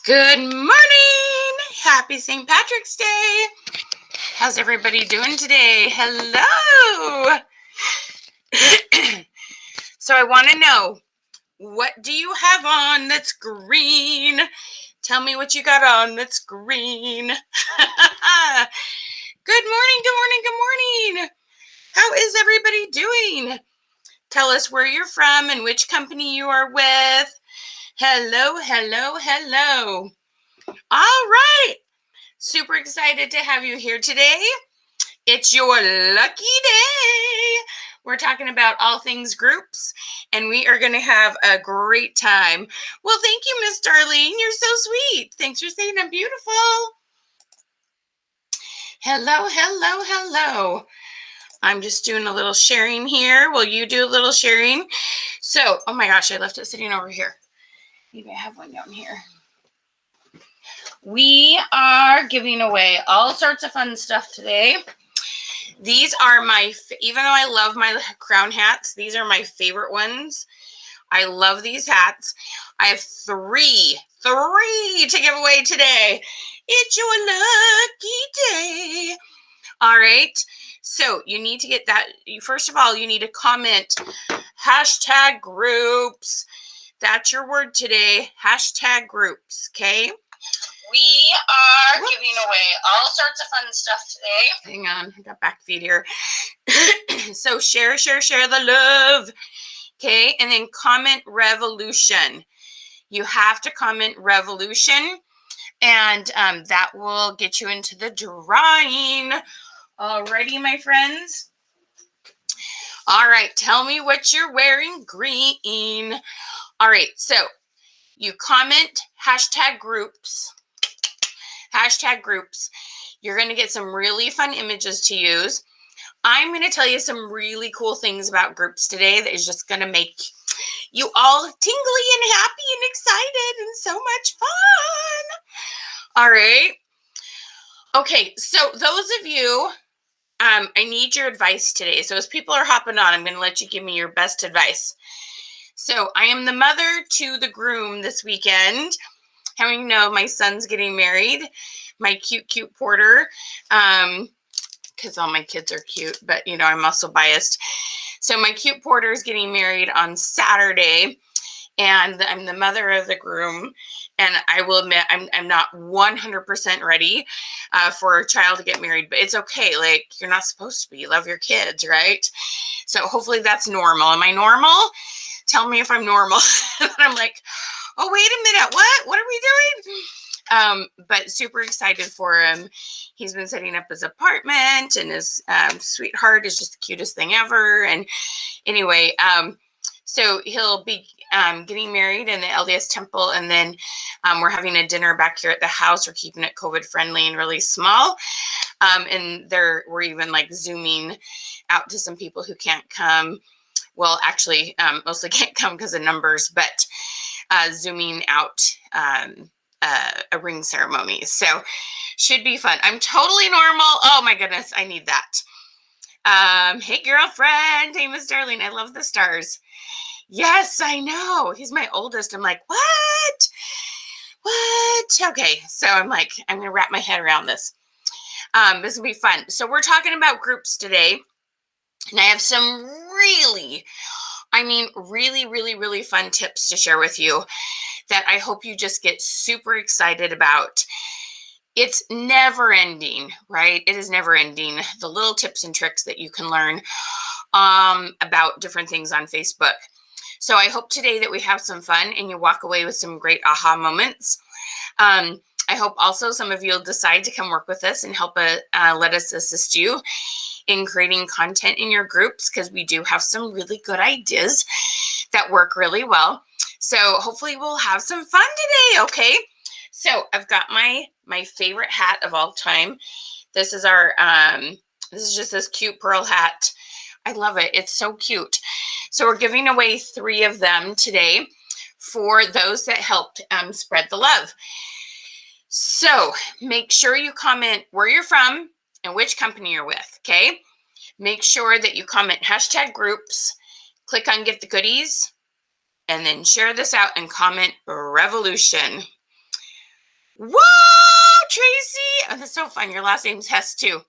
Good morning! Happy St. Patrick's Day! How's everybody doing today? Hello! So I want to know, what do you have on that's green? Tell me what you got on that's green. Good morning, good morning, good morning! How is everybody doing? Tell us where you're from and which company you are with. Hello, hello, hello. All right. Super excited to have you here today. It's your lucky day. We're talking about all things groups, and we are going to have a great time. Well, thank you, Miss Darlene. You're so sweet. Thanks for saying I'm beautiful. Hello, hello, hello. I'm just doing a little sharing here. Will you do a little sharing? So, oh my gosh, I left it sitting over here. Maybe I have one down here. We are giving away all sorts of fun stuff today. These are even though I love my crown hats, these are my favorite ones. I love these hats. I have three to give away today. It's your lucky day. All right. So you need to get that. First of all, you need to comment #groups. That's your word today. #groups. Okay. We are giving away all sorts of fun stuff today. Hang on, I got back feed here. So share the love. Okay, and then comment revolution. You have to comment revolution, and that will get you into the drawing. Alrighty, my friends. All right, tell me what you're wearing. Green. All right, so you comment #groups. #groups. You're going to get some really fun images to use. I'm going to tell you some really cool things about groups today that is just going to make you all tingly and happy and excited and so much fun. All right. Okay, so those of you, I need your advice today. So as people are hopping on, I'm going to let you give me your best advice. So I am the mother to the groom this weekend. Having to know my son's getting married, my cute porter, because all my kids are cute, but I'm also biased. So my cute porter is getting married on Saturday, and I'm the mother of the groom. And I will admit, I'm not 100% ready for a child to get married, but it's okay. Like, you're not supposed to be. You love your kids, right? So hopefully that's normal. Am I normal? Tell me if I'm normal. And I'm like, oh, wait a minute. What are we doing? But super excited for him. He's been setting up his apartment, and his sweetheart is just the cutest thing ever. And anyway, so he'll be getting married in the LDS temple, and then we're having a dinner back here at the house. We're keeping it COVID friendly and really small. And we're even like Zooming out to some people who can't come. Well, actually, mostly can't come because of numbers, but Zooming out a ring ceremony. So should be fun. I'm totally normal. Oh my goodness, I need that. Hey girlfriend. Hey Miss Darlene. I love the stars. Yes, I know. He's my oldest. I'm like, what? Okay, so I'm like, I'm gonna wrap my head around this. This will be fun. So we're talking about groups today, and I have some really fun tips to share with you that I hope you just get super excited about. It's never ending, right? It is never ending. The little tips and tricks that you can learn about different things on Facebook. So I hope today that we have some fun and you walk away with some great aha moments. I hope also some of you will decide to come work with us and help let us assist you in creating content in your groups, because we do have some really good ideas that work really well. So hopefully we'll have some fun today, okay? So I've got my favorite hat of all time. This is this is just this cute pearl hat. I love it. It's so cute. So we're giving away 3 of them today for those that helped spread the love. So make sure you comment where you're from and which company you're with, okay? Make sure that you comment #groups, click on get the goodies, and then share this out and comment revolution. Whoa, Tracy! Oh, that's so fun. Your last name's Hess too.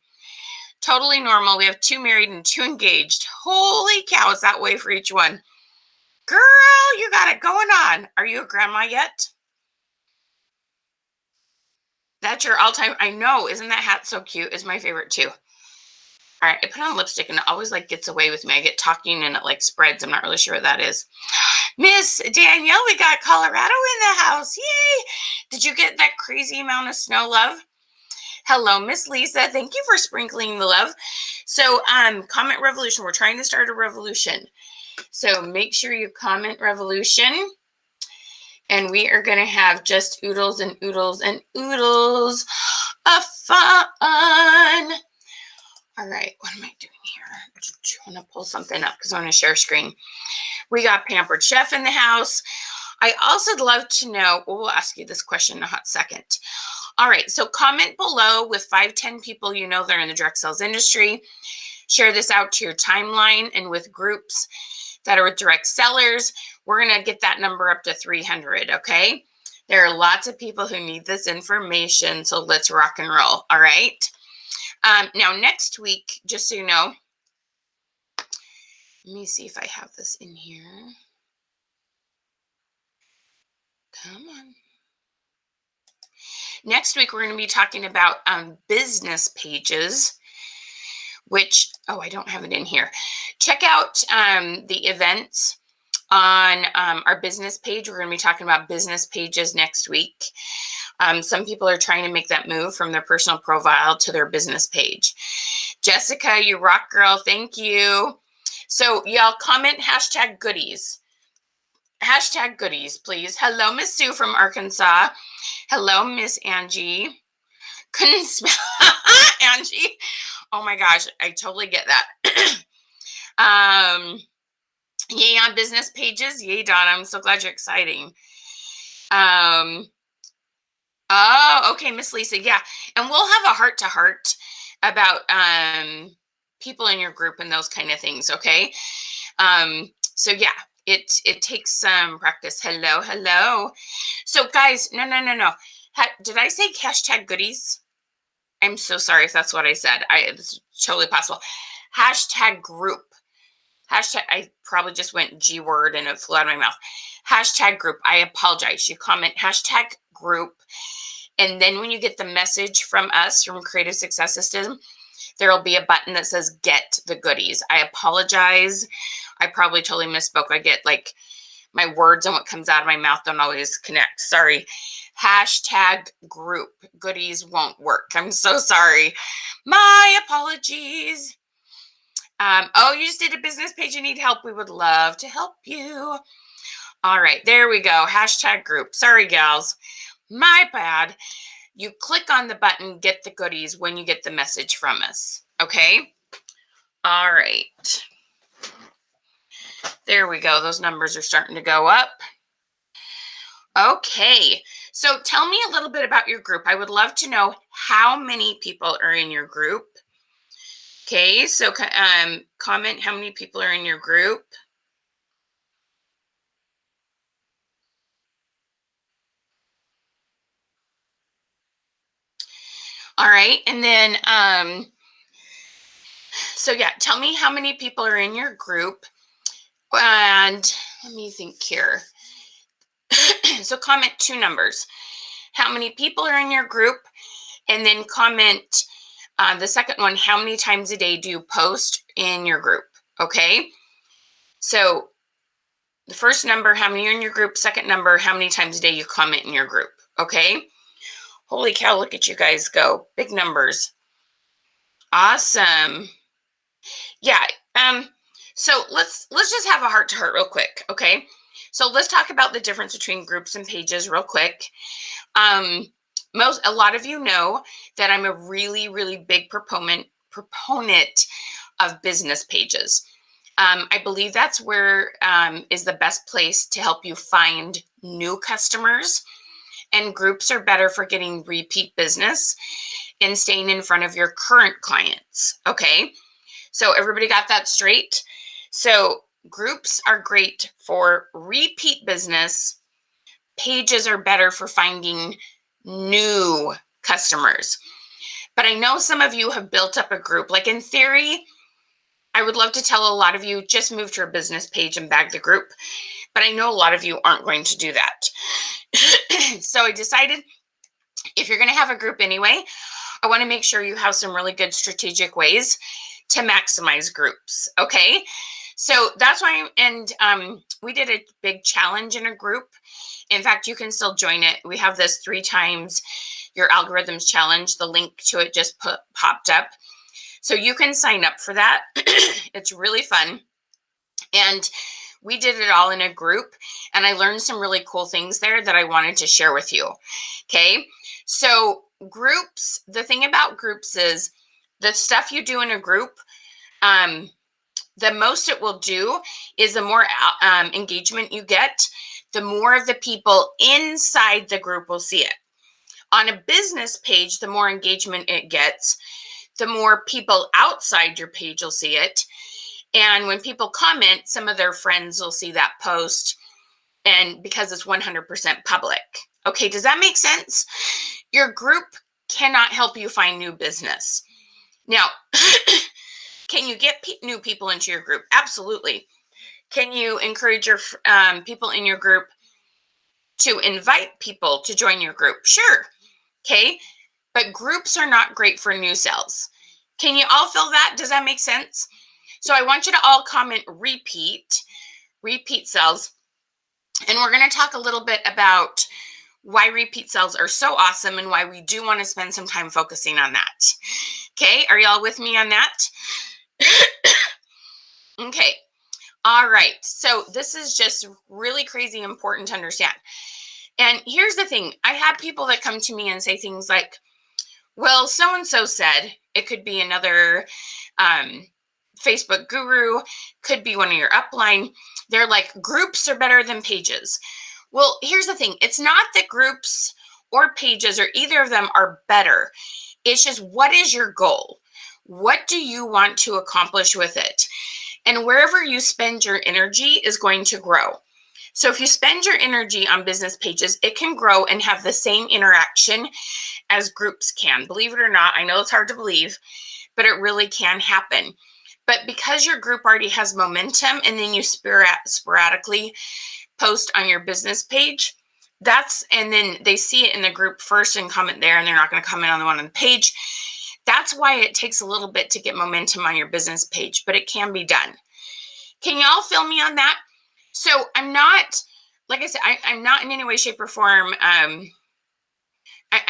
Totally normal. We have 2 married and 2 engaged. Holy cow, it's that way for each one. Girl, you got it going on. Are you a grandma yet? That's your all-time. I know. Isn't that hat so cute? It's my favorite too. All right, I put on lipstick and it always like gets away with me. I get talking and it like spreads. I'm not really sure what that is. Miss Danielle, we got Colorado in the house. Yay! Did you get that crazy amount of snow, love? Hello, Miss Lisa. Thank you for sprinkling the love. So, comment revolution. We're trying to start a revolution. So make sure you comment revolution. And we are going to have just oodles and oodles and oodles of fun. All right, what am I doing here? I'm trying to pull something up because I want to share screen. We got Pampered Chef in the house. I also would love to know, we'll ask you this question in a hot second. All right, so comment below with 5-10 people you know that are in the direct sales industry. Share this out to your timeline and with groups that are with direct sellers. We're going to get that number up to 300, okay? There are lots of people who need this information, so let's rock and roll, all right? Now, next week, just so you know, let me see if I have this in here. Come on. Next week, we're going to be talking about business pages, which, oh, I don't have it in here. Check out the events on our business page. We're going to be talking about business pages next week. Some people are trying to make that move from their personal profile to their business page. Jessica, you rock, girl. Thank you. So y'all comment hashtag goodies. Hashtag goodies, please. Hello, Miss Sue from Arkansas. Hello, Miss Angie. Couldn't spell Angie. Oh my gosh, I totally get that. Yay on business pages. Yay, Donna. I'm so glad you're exciting. Oh, okay, Miss Lisa. Yeah. And we'll have a heart-to-heart about people in your group and those kind of things, okay? So yeah, it takes some practice. Hello, hello. So guys, no. Did I say hashtag goodies? I'm so sorry if that's what I said. It's totally possible. Hashtag group. Hashtag, I probably just went G word and it flew out of my mouth. Hashtag group. I apologize. You comment hashtag group. And then when you get the message from us, from Creative Success System, there will be a button that says get the goodies. I apologize. I probably totally misspoke. I get like my words and what comes out of my mouth don't always connect. Sorry. Hashtag group. Goodies won't work. I'm so sorry. My apologies. Oh, you just did a business page. You need help. We would love to help you. All right. There we go. Hashtag group. Sorry, gals. My bad. You click on the button, get the goodies when you get the message from us. Okay? All right. There we go. Those numbers are starting to go up. Okay. So tell me a little bit about your group. I would love to know how many people are in your group. Okay. So comment how many people are in your group. All right. And then, so yeah, tell me how many people are in your group. And let me think here. So comment 2 numbers. How many people are in your group? And then comment the second one, how many times a day do you post in your group? Okay. So the first number, how many are in your group? Second number, how many times a day you comment in your group? Okay. Holy cow, look at you guys go. Big numbers. Awesome. Yeah. So let's just have a heart-to-heart real quick. Okay. So let's talk about the difference between groups and pages real quick. A lot of you know that I'm a really, really big proponent of business pages. I believe that's where is the best place to help you find new customers, and groups are better for getting repeat business and staying in front of your current clients. Okay, so everybody got that straight? So groups are great for repeat business. Pages are better for finding new customers. But I know some of you have built up a group. Like in theory, I would love to tell a lot of you just move to your business page and bag the group. But I know a lot of you aren't going to do that. So I decided if you're going to have a group anyway, I want to make sure you have some really good strategic ways to maximize groups. Okay. So that's why, and we did a big challenge in a group. In fact, you can still join it. We have this 3 times your algorithms challenge. The link to it just popped up. So you can sign up for that. It's really fun. And we did it all in a group, and I learned some really cool things there that I wanted to share with you. Okay. So groups, the thing about groups is the stuff you do in a group, the most it will do is the more engagement you get, the more of the people inside the group will see it. On a business page, the more engagement it gets, the more people outside your page will see it. And when people comment, some of their friends will see that post, and because it's 100% public. Okay, does that make sense? Your group cannot help you find new business. Now, can you get new people into your group? Absolutely. Can you encourage your people in your group to invite people to join your group? Sure. Okay. But groups are not great for new sales. Can you all feel that? Does that make sense? So I want you to all comment repeat sales. And we're going to talk a little bit about why repeat sales are so awesome and why we do want to spend some time focusing on that. Okay. Are y'all with me on that? Okay. All right. So this is just really crazy important to understand. And here's the thing. I had people that come to me and say things like, well, so-and-so said, it could be another Facebook guru, could be one of your upline. They're like, groups are better than pages. Well, here's the thing. It's not that groups or pages or either of them are better. It's just, what is your goal? What do you want to accomplish with it? And wherever you spend your energy is going to grow. So if you spend your energy on business pages, it can grow and have the same interaction as groups can. Believe it or not, I know it's hard to believe, but it really can happen. But because your group already has momentum and then you sporadically post on your business page, and then they see it in the group first and comment there, and they're not going to comment on the one on the page. That's why it takes a little bit to get momentum on your business page, but it can be done. Can y'all feel me on that? So I'm not, like I said, I'm not in any way, shape, or form. I'm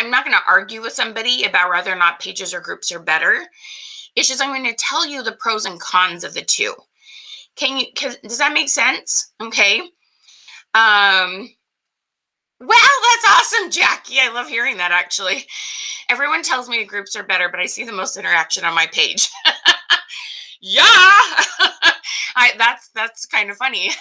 not going to argue with somebody about whether or not pages or groups are better. It's just I'm going to tell you the pros and cons of the two. Does that make sense? Okay. Wow, that's awesome, Jackie. I love hearing that, actually. Everyone tells me the groups are better, but I see the most interaction on my page. Yeah. That's kind of funny.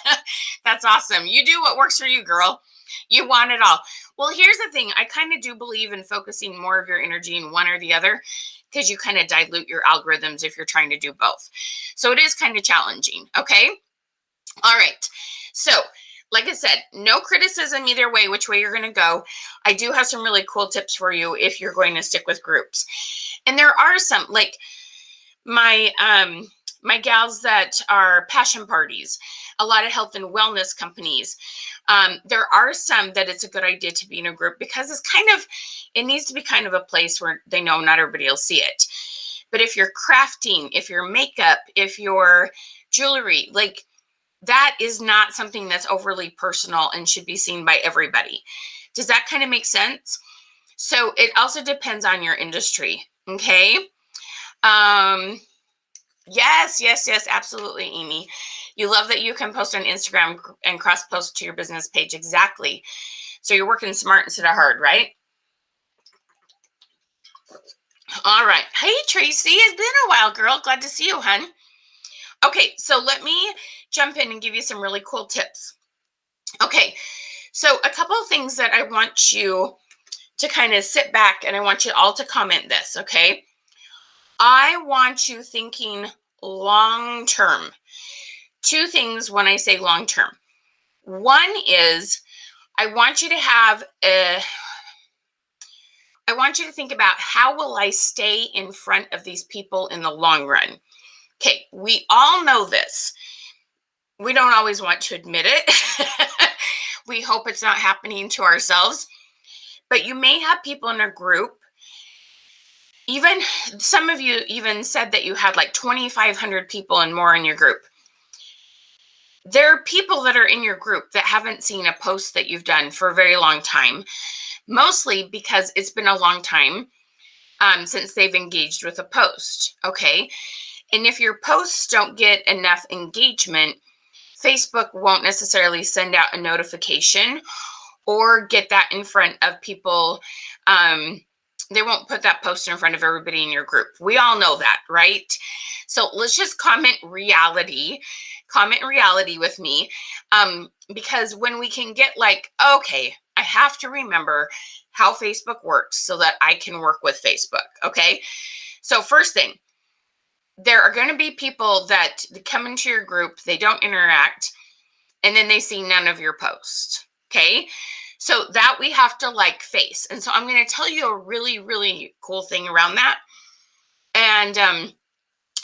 That's awesome. You do what works for you, girl. You want it all. Well, here's the thing. I kind of do believe in focusing more of your energy in one or the other, because you kind of dilute your algorithms if you're trying to do both. So it is kind of challenging. Okay. All right. So like I said, no criticism either way, which way you're going to go. I do have some really cool tips for you if you're going to stick with groups. And there are some, like my gals that are passion parties, a lot of health and wellness companies. There are some that it's a good idea to be in a group, because it needs to be kind of a place where they know not everybody will see it. But if you're crafting, if you're makeup, if you're jewelry, like, that is not something that's overly personal and should be seen by everybody. Does that kind of make sense? So it also depends on your industry. Okay. Yes, absolutely, Amy. You love that you can post on Instagram and cross post to your business page. Exactly. So you're working smart instead of hard, right? All right. Hey, Tracy, it's been a while, girl. Glad to see you, hun. Okay, so let me jump in and give you some really cool tips. Okay, so a couple of things that I want you to kind of sit back, and I want you all to comment this, okay? I want you thinking long term. 2 things when I say long term. One is I want you to have I want you to think about, how will I stay in front of these people in the long run? Okay, we all know this. We don't always want to admit it. We hope it's not happening to ourselves. But you may have people in a group, even some of you even said that you had like 2,500 people and more in your group. There are people that are in your group that haven't seen a post that you've done for a very long time, mostly because it's been a long time since they've engaged with a post. Okay. And if your posts don't get enough engagement, Facebook won't necessarily send out a notification or get that in front of people. They won't put that post in front of everybody in your group. We all know that, right? So let's just comment reality with me. Because when we can get like, okay, I have to remember how Facebook works so that I can work with Facebook. Okay. So first thing, there are going to be people that come into your group, they don't interact, and then they see none of your posts. Okay. So that we have to like face. And so I'm going to tell you a really, really cool thing around that. And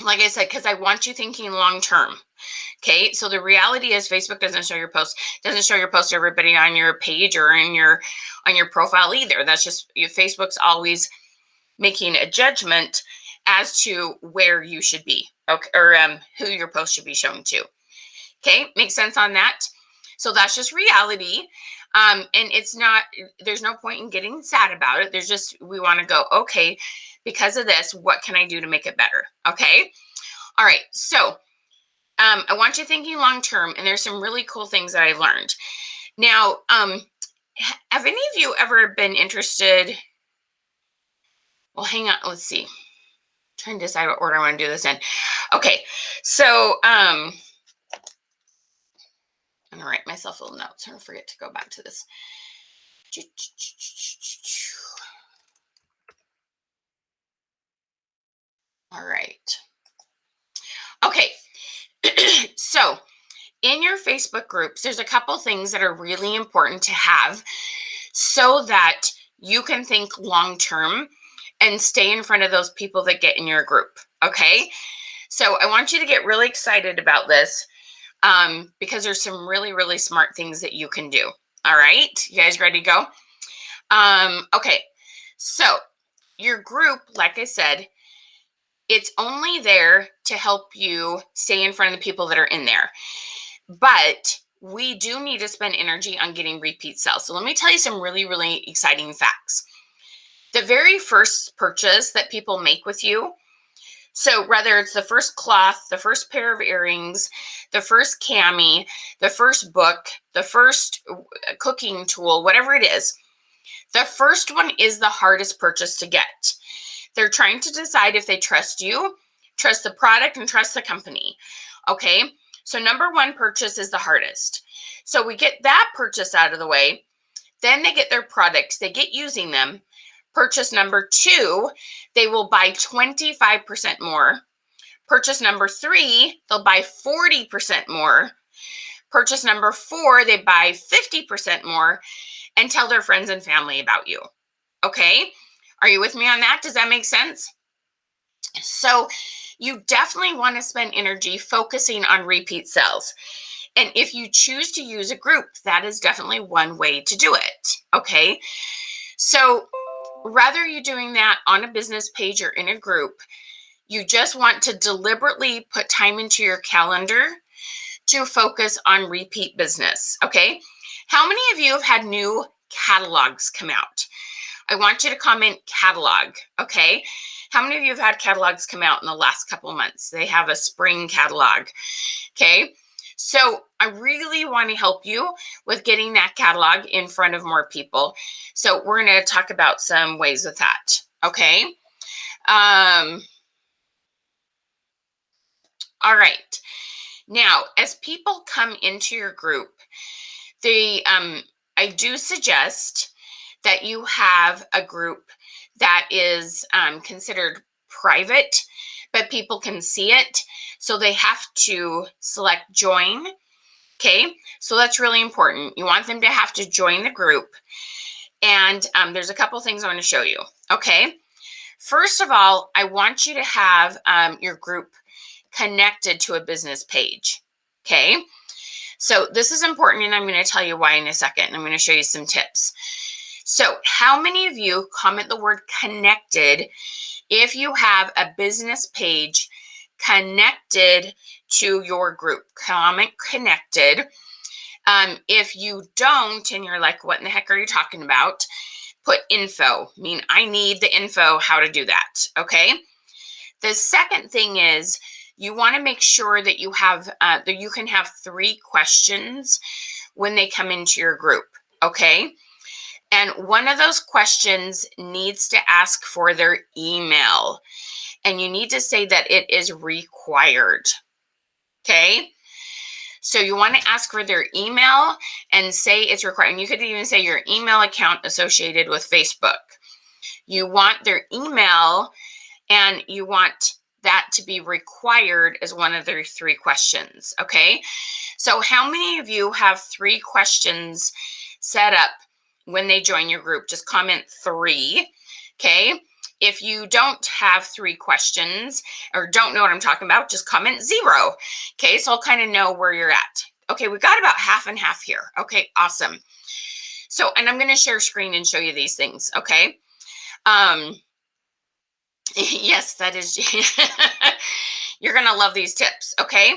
like I said, because I want you thinking long term. Okay. So the reality is Facebook doesn't show your post, doesn't show your post to everybody on your page or on your profile either. That's just, Facebook's always making a judgment as to where you should be, okay, or who your post should be shown to. Okay. Makes sense on that? So that's just reality. And it's not, there's no point in getting sad about it. There's just, we want to go, okay, because of this, what can I do to make it better? Okay. All right. So I want you thinking long-term, and there's some really cool things that I learned. Now, have any of you ever been interested? Well, hang on. Let's see. I'm trying to decide what order I want to do this in. Okay. So, I'm going to write myself a little note so I don't forget to go back to this. All right. Okay. So in your Facebook groups, there's a couple things that are really important to have so that you can think long-term and stay in front of those people that get in your group. Okay. So I want you to get really excited about this. Because there's some really, really smart things that you can do. All right. You guys ready to go? Okay. So your group, like I said, it's only there to help you stay in front of the people that are in there. But we do need to spend energy on getting repeat sales. So let me tell you some really, really exciting facts. The very first purchase that people make with you, so whether it's the first cloth, the first pair of earrings, the first cami, the first book, the first cooking tool, whatever it is, the first one is the hardest purchase to get. They're trying to decide if they trust you, trust the product, and trust the company. Okay, so number one purchase is the hardest. So we get that purchase out of the way. Then they get their products, they get using them. Purchase number two, they will buy 25% more. Purchase number three, they'll buy 40% more. Purchase number four, they buy 50% more and tell their friends and family about you. Okay? Are you with me on that? Does that make sense? So you definitely want to spend energy focusing on repeat sales. And if you choose to use a group, that is definitely one way to do it. Okay? So rather you doing that on a business page or in a group, you just want to deliberately put time into your calendar to focus on repeat business. Okay. How many of you have had new catalogs come out? I want you to comment catalog. Okay. How many of you have had catalogs come out in the last couple of months? They have a spring catalog. Okay. So I really want to help you with getting that catalog in front of more people. So we're going to talk about some ways with that. Okay. All right. Now, as people come into your group, I do suggest that you have a group that is considered private, but people can see it. So they have to select join. Okay, so that's really important. You want them to have to join the group. And there's a couple things I want to show you. Okay. First of all, I want you to have your group connected to a business page. Okay. So this is important, and I'm going to tell you why in a second. I'm going to show you some tips. So how many of you comment the word connected if you have a business page connected to your group? Comment connected. If you don't, and you're like, what in the heck are you talking about? Put info. I need the info how to do that. Okay. The second thing is you want to make sure that you have that you can have 3 questions when they come into your group. Okay. And one of those questions needs to ask for their email. And you need to say that it is required. Okay. So you want to ask for their email and say it's required. And you could even say your email account associated with Facebook. You want their email, and you want that to be required as one of their 3 questions. Okay. So how many of you have 3 questions set up when they join your group? Just comment 3. Okay. If you don't have 3 questions or don't know what I'm talking about, just comment 0. Okay, so I'll kind of know where you're at. Okay, we got about half and half here. Okay, awesome. So, and I'm going to share screen and show you these things. Okay. Yes, that is. You're going to love these tips. Okay.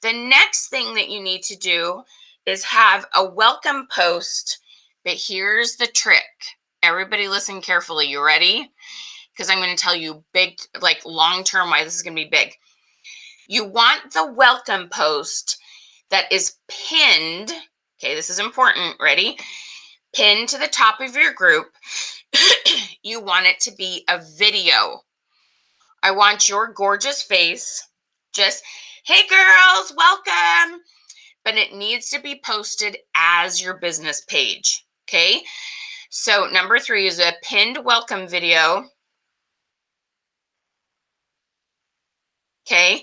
The next thing that you need to do is have a welcome post. But here's the trick. Everybody listen carefully. You ready? Because I'm going to tell you big, like long-term, why this is going to be big. You want the welcome post that is pinned. Okay, this is important. Ready? Pinned to the top of your group. You want it to be a video. I want your gorgeous face. Just, hey girls, welcome. But it needs to be posted as your business page. Okay. So number 3 is a pinned welcome video. Okay.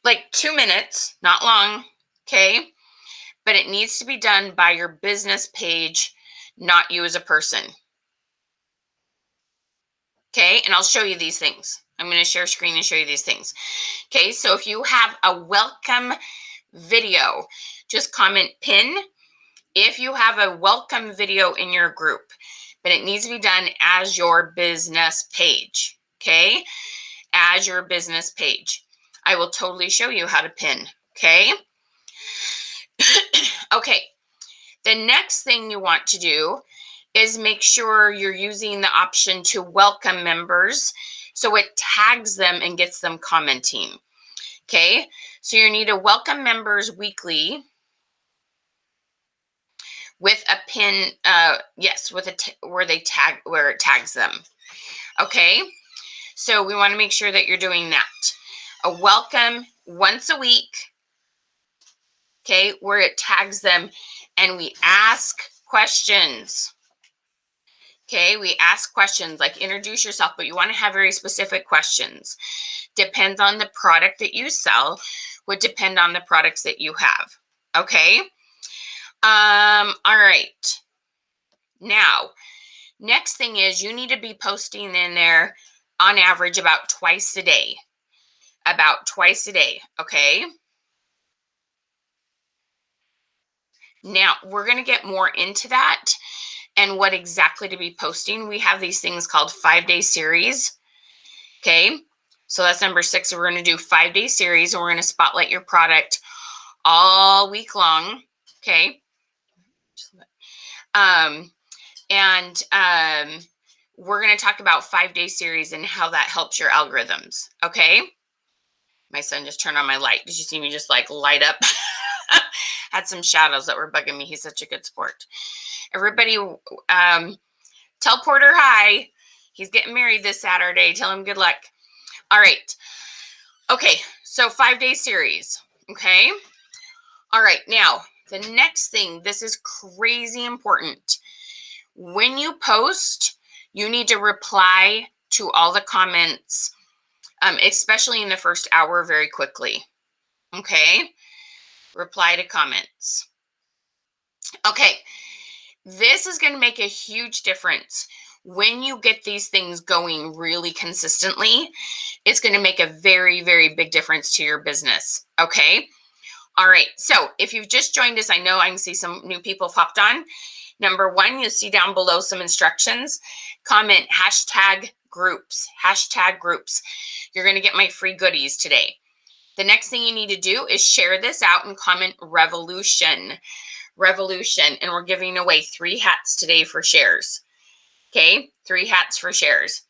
Like 2 minutes, not long. Okay. But it needs to be done by your business page, not you as a person. Okay. And I'll show you these things. I'm going to share screen and show you these things. Okay. So if you have a welcome video, just comment pin if you have a welcome video in your group, but it needs to be done as your business page. Okay. As your business page. I will totally show you how to pin. Okay. Okay. The next thing you want to do is make sure you're using the option to welcome members so it tags them and gets them commenting. Okay. So you need to welcome members weekly with a pin. Yes, with where it tags them. Okay. So we want to make sure that you're doing that. A welcome once a week. Okay, where it tags them, and we ask questions. Okay, we ask questions like introduce yourself, but you want to have very specific questions. Depends on the product that you sell, would depend on the products that you have. Okay. All right. Now, next thing is you need to be posting in there on average about twice a day. About twice a day. Okay. Now, we're going to get more into that and what exactly to be posting. We have these things called 5-day series. Okay. So that's number 6. So we're going to do 5-day series, and we're going to spotlight your product all week long. Okay. We're going to talk about 5-day series and how that helps your algorithms. Okay. My son just turned on my light. Did you see me just like light up? Had some shadows that were bugging me. He's such a good sport. Everybody, tell Porter hi. He's getting married this Saturday. Tell him good luck. All right. Okay. So 5-day series. Okay. All right. Now, the next thing, this is crazy important. When you post, you need to reply to all the comments, especially in the first hour, very quickly. Okay. Reply to comments. Okay. This is going to make a huge difference. When you get these things going really consistently, it's going to make a very, very big difference to your business. Okay. All right. So if you've just joined us, I know I can see some new people popped on. Number one, you'll see down below some instructions. Comment hashtag groups, hashtag groups. You're going to get my free goodies today. The next thing you need to do is share this out and comment revolution, revolution. And we're giving away 3 hats today for shares. Okay, 3 hats for shares.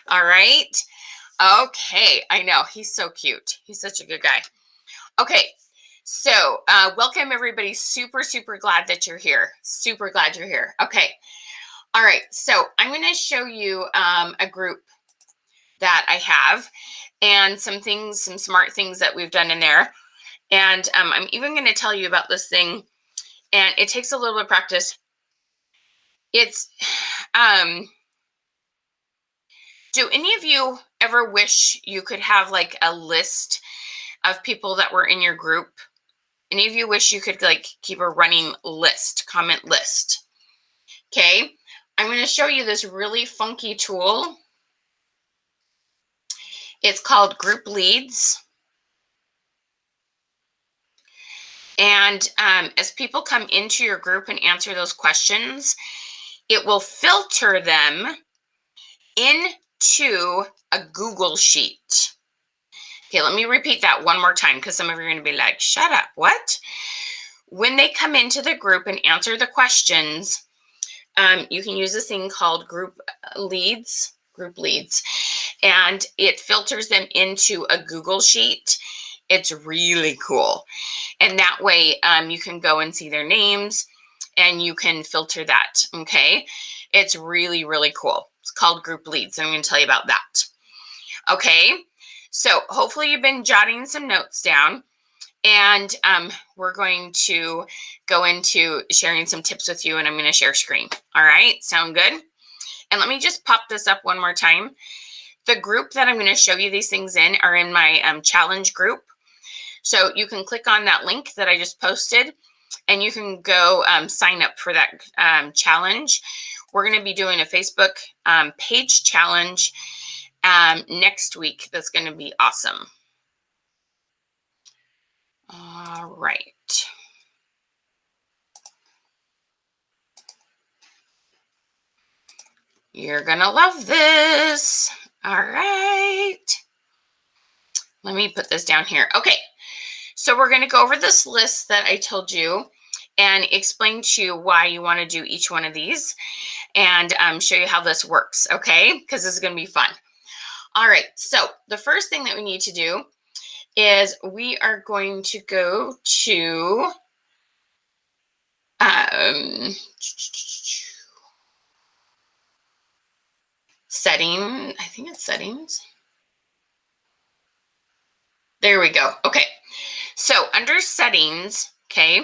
All right. Okay, I know, he's so cute. He's such a good guy. Okay, so welcome everybody. Super, super glad that you're here. Super glad you're here. Okay, all right. So I'm going to show you a group that I have and some things, some smart things that we've done in there. And I'm even going to tell you about this thing, and it takes a little bit of practice. It's, do any of you ever wish you could have like a list of people that were in your group? Any of you wish you could like keep a running list, comment list? Okay, I'm going to show you this really funky tool. It's called Group Leads. And as people come into your group and answer those questions, it will filter them into a Google Sheet. Okay, let me repeat that one more time because some of you are going to be like, shut up, what? When they come into the group and answer the questions, you can use this thing called Group Leads, and it filters them into a Google Sheet. It's really cool. And that way you can go and see their names and you can filter that, okay? It's really, really cool. It's called Group Leads. I'm going to tell you about that. Okay, so hopefully you've been jotting some notes down, and we're going to go into sharing some tips with you, and I'm going to share screen. All right, sound good? And let me just pop this up one more time. The group that I'm going to show you these things in are in my challenge group. So you can click on that link that I just posted, and you can go sign up for that challenge. We're going to be doing a Facebook page challenge next week. That's going to be awesome. All right. You're going to love this. All right. Let me put this down here. Okay. So we're going to go over this list that I told you and explain to you why you want to do each one of these, and show you how this works, okay? Because this is going to be fun. All right, so the first thing that we need to do is we are going to go to setting. I think it's settings. There we go. Okay, so under settings, okay,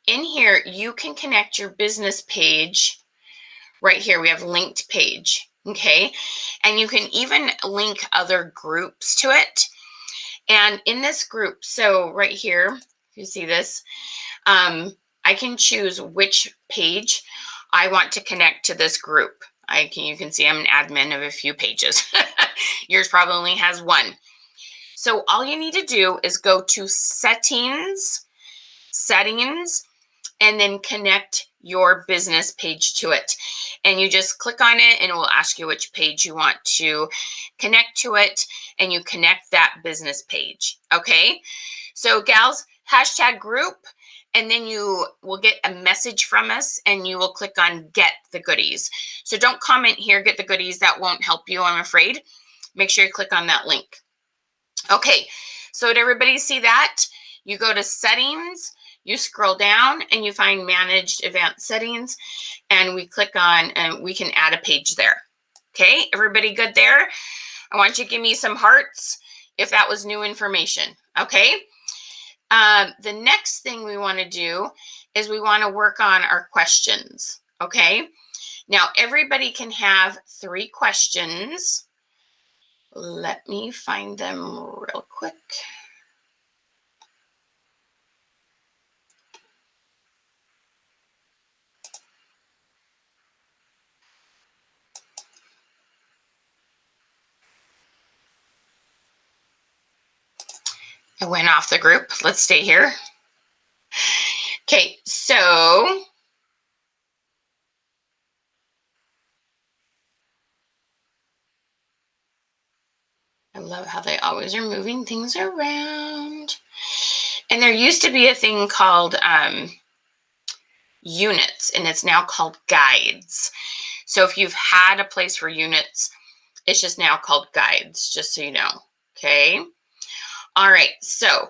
in here you can connect your business page. Right here we have linked page, okay, and you can even link other groups to it. And in this group, so right here, you see this, I can choose which page I want to connect to this group. You can see I'm an admin of a few pages. Yours probably only has one. So all you need to do is go to settings, and then connect your business page to it. And you just click on it and it will ask you which page you want to connect to it, and you connect that business page. Okay, so gals, hashtag group, and then you will get a message from us and you will click on get the goodies. So don't comment here, get the goodies. That won't help you, I'm afraid. Make sure you click on that link. Okay, so did everybody see that? You go to settings, you scroll down and you find managed advanced settings, and we click on and we can add a page there. Okay, everybody good there? I want you to give me some hearts if that was new information. Okay, the next thing we want to do is we want to work on our questions. Okay, now everybody can have 3 questions. Let me find them real quick. I went off the group. Let's stay here. Okay, so I love how they always are moving things around. And there used to be a thing called units, and it's now called guides. So if you've had a place for units, it's just now called guides, just so you know. Okay. All right. So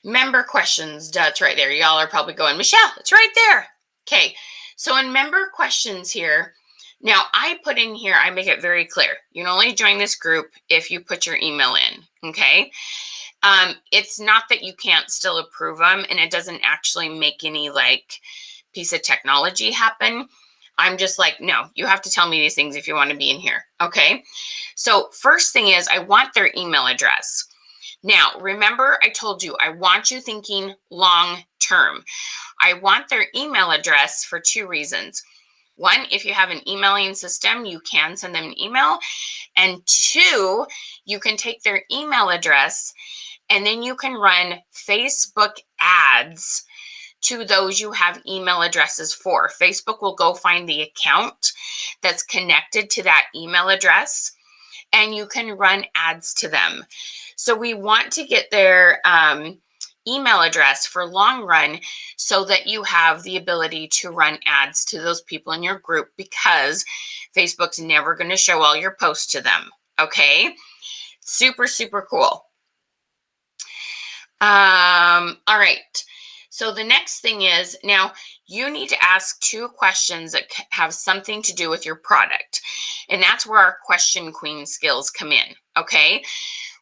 member questions, duh, it's right there. Y'all are probably going, Michelle, it's right there. Okay. So in member questions here, now I put in here, I make it very clear. You can only join this group if you put your email in. Okay. It's not that you can't still approve them, and it doesn't actually make any like piece of technology happen. I'm just like, no, you have to tell me these things if you want to be in here. Okay. So first thing is I want their email address. Now, remember I told you, I want you thinking long term. I want their email address for two reasons. One, if you have an emailing system, you can send them an email. And two, you can take their email address and then you can run Facebook ads to those you have email addresses for. Facebook will go find the account that's connected to that email address, and you can run ads to them. So we want to get their email address for long run so that you have the ability to run ads to those people in your group, because Facebook's never going to show all your posts to them. Okay. Super, super cool. All right. So the next thing is, now you need to ask two questions that have something to do with your product. And that's where our question queen skills come in. Okay.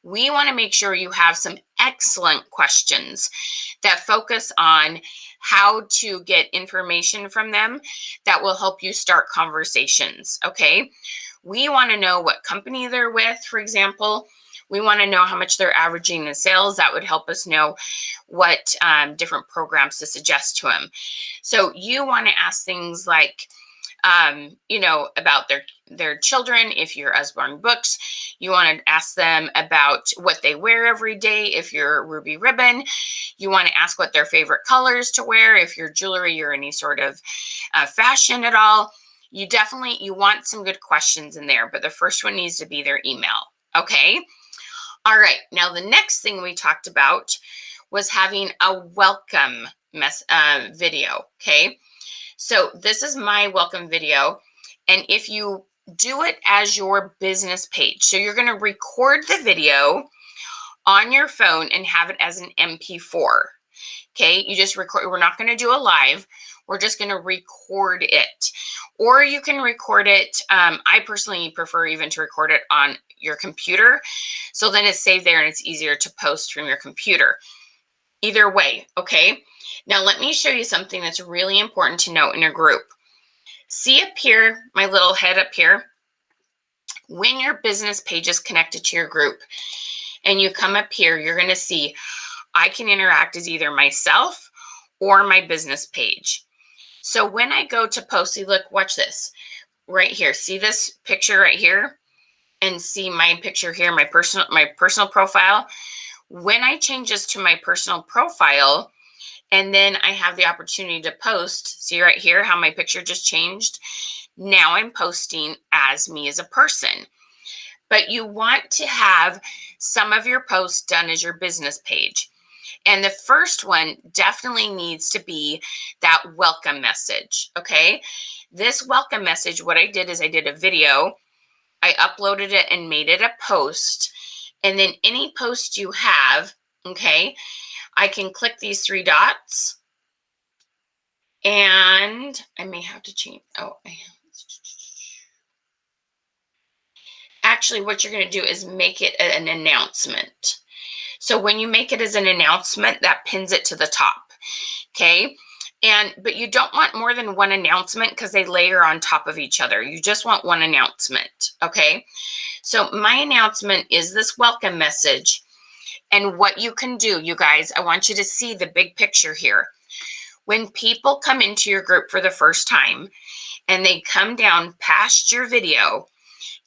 We want to make sure you have some excellent questions that focus on how to get information from them that will help you start conversations. Okay. We want to know what company they're with, for example. We want to know how much they're averaging in sales. That would help us know what different programs to suggest to them. So you want to ask things like, about their children. If you're Usborne Books, you want to ask them about what they wear every day. If you're Ruby Ribbon, you want to ask what their favorite colors to wear. If you're jewelry or any sort of fashion at all, you want some good questions in there. But the first one needs to be their email. Okay. All right. Now, the next thing we talked about was having a welcome video. Okay. So this is my welcome video. And if you do it as your business page, so you're going to record the video on your phone and have it as an MP4. Okay. You just record. We're not going to do a live. We're just going to record it. Or you can record it. I personally prefer even to record it on your computer. So then it's saved there and it's easier to post from your computer. Either way. Okay. Now let me show you something that's really important to note in a group. See up here, my little head up here. When your business page is connected to your group and you come up here, you're going to see I can interact as either myself or my business page. So when I go to post, see, look, watch this right here. See this picture right here? And see my picture here, my personal profile. When I change this to my personal profile, and then I have the opportunity to post, see right here how my picture just changed. Now I'm posting as me as a person. But you want to have some of your posts done as your business page. And the first one definitely needs to be that welcome message. Okay. This welcome message, what I did is I did a video. I uploaded it and made it a post. And then any post you have, okay, I can click these three dots. And I may have to change. Actually, what you're going to do is make it an announcement. So when you make it as an announcement, that pins it to the top. Okay. But you don't want more than one announcement because they layer on top of each other. You just want one announcement. Okay. So my announcement is this welcome message. And what you can do, you guys, I want you to see the big picture here. When people come into your group for the first time and they come down past your video,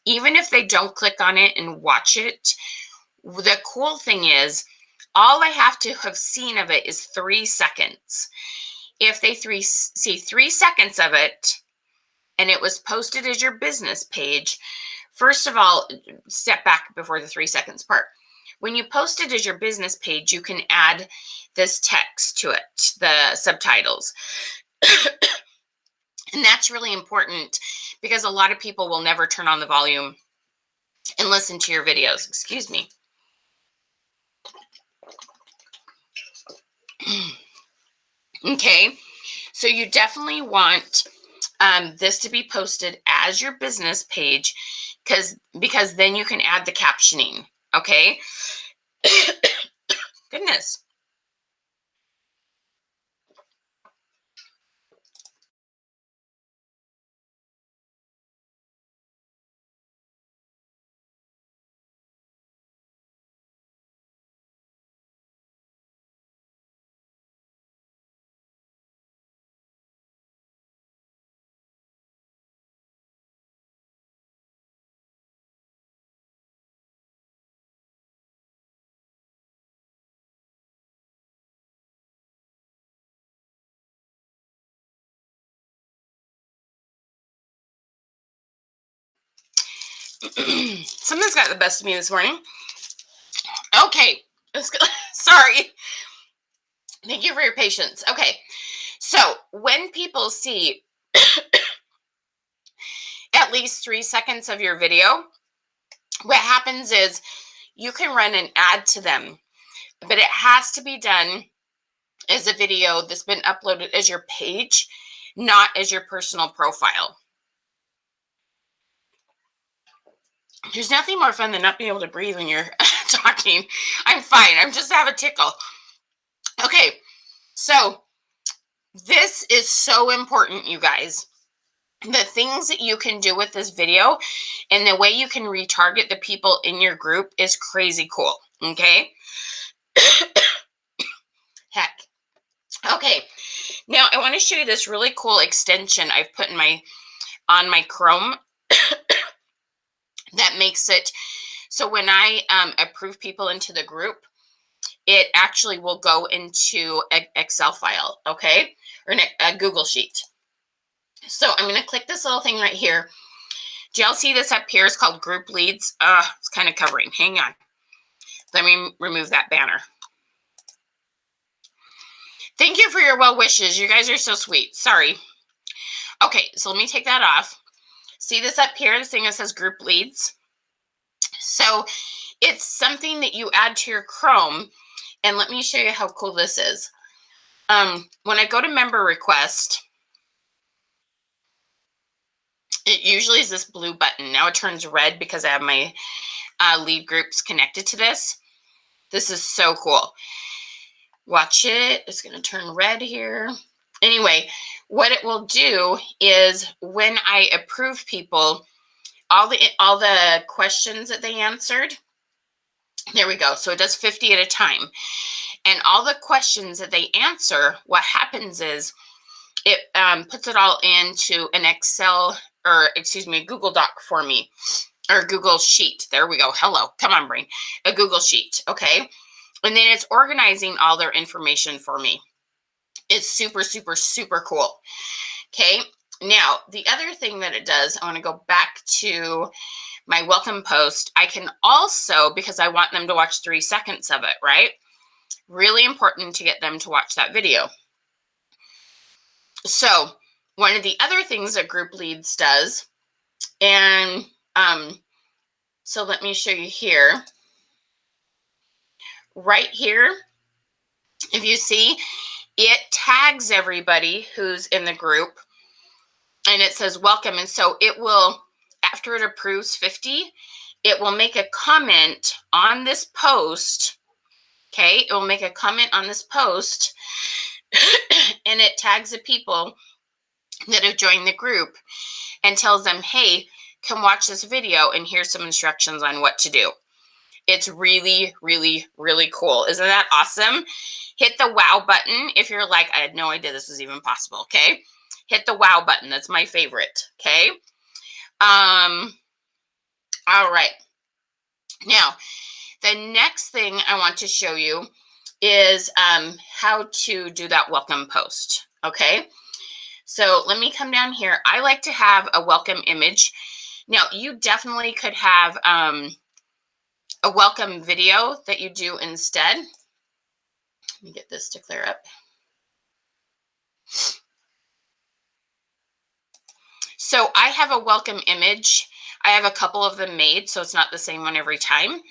even if they don't click on it and watch it, The cool thing is, all I have to have seen of it is 3 seconds. If they see 3 seconds of it and it was posted as your business page, first of all, step back before the 3 seconds part. When you post it as your business page, you can add this text to it, the subtitles. And that's really important because a lot of people will never turn on the volume and listen to your videos. Excuse me. Okay, so you definitely want this to be posted as your business page because then you can add the captioning. Okay. Goodness. Something's got the best of me this morning. Okay. Sorry. Thank you for your patience. Okay. So when people see at least 3 seconds of your video, what happens is you can run an ad to them, but it has to be done as a video that's been uploaded as your page, not as your personal profile. There's nothing more fun than not being able to breathe when you're talking. I'm fine. I'm just have a tickle. Okay, so this is so important, you guys. The things that you can do with this video and the way you can retarget the people in your group is crazy cool. Okay. Heck. Okay. Now I want to show you this really cool extension I've put in on my Chrome that makes it so when I approve people into the group, it actually will go into an Excel file, okay, or a Google Sheet. So I'm going to click this little thing right here. Do y'all see this up here? It's called Group Leads. It's kind of covering. Hang on. Let me remove that banner. Thank you for your well wishes. You guys are so sweet. Sorry. Okay, so let me take that off. See this up here? This thing that says Group Leads. So it's something that you add to your Chrome. And let me show you how cool this is. When I go to member request, it usually is this blue button. Now it turns red because I have my lead groups connected to this. This is so cool. Watch it. It's going to turn red here. Anyway, what it will do is when I approve people, all the questions that they answered, there we go. So it does 50 at a time. And all the questions that they answer, what happens is it puts it all into an Excel, or excuse me, a Google Doc for me, or Google Sheet. There we go. Hello. Come on, brain. A Google Sheet. Okay. And then it's organizing all their information for me. It's super, super, super cool. Okay. Now, the other thing that it does, I want to go back to my welcome post. I can also, because I want them to watch 3 seconds of it, right? Really important to get them to watch that video. So one of the other things that Group Leads does, and so let me show you here. Right here, if you see, it tags everybody who's in the group and it says welcome. And so it will, after it approves 50, it will make a comment on this post. Okay, it will make a comment on this post and it tags the people that have joined the group and tells them, hey, come watch this video and here's some instructions on what to do. It's really, really, really cool. Isn't that awesome? Hit the wow button if you're like, I had no idea this was even possible, okay? Hit the wow button. That's my favorite, okay? All right. Now, The next thing I want to show you is how to do that welcome post. Okay, so let me come down here. I like to have a welcome image. Now, you definitely could have a welcome video that you do instead. Let me get this to clear up. So I have a welcome image. I have a couple of them made, so it's not the same one every time.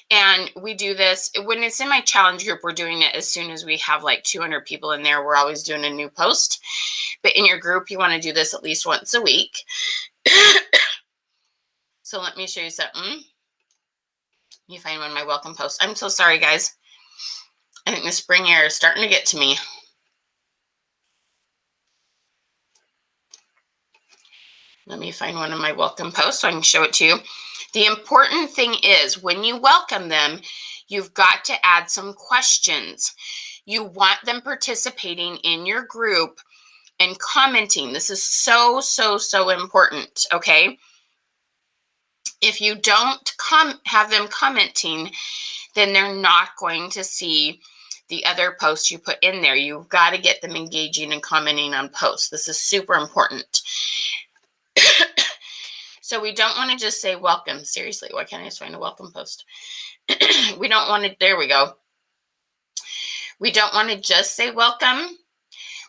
And we do this when it's in my challenge group. We're doing it as soon as we have like 200 people in there. We're always doing a new post. But in your group, you want to do this at least once a week. So let me show you something. You find one of my welcome posts. I'm so sorry, guys. I think the spring air is starting to get to me. Let me find one of my welcome posts so I can show it to you. The important thing is when you welcome them, you've got to add some questions. You want them participating in your group and commenting. This is so, so, so important, okay? If you don't have them commenting, then they're not going to see the other posts you put in there. You've got to get them engaging and commenting on posts. This is super important. So we don't want to just say welcome. Seriously, why can't I just find a welcome post? We don't want to, there we go. We don't want to just say welcome.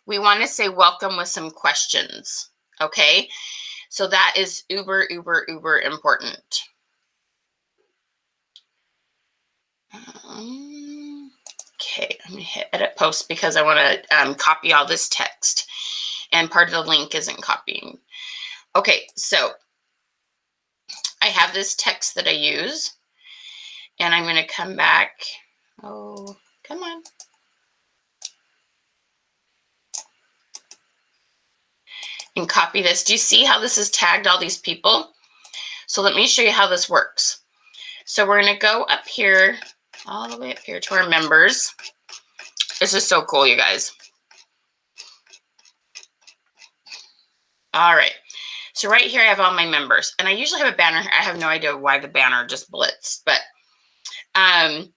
We want to say welcome with some questions, okay? So that is uber, uber, uber important. Okay, I'm going to hit edit post because I want to copy all this text. And part of the link isn't copying. Okay, so I have this text that I use. And I'm going to come back. Oh, come on. And copy this. Do you see how this is tagged all these people? So let me show you how this works. So we're going to go up here, all the way up here to our members. This is so cool, you guys. All right. So right here, I have all my members. And I usually have a banner here. I have no idea why the banner just blitzed. But, and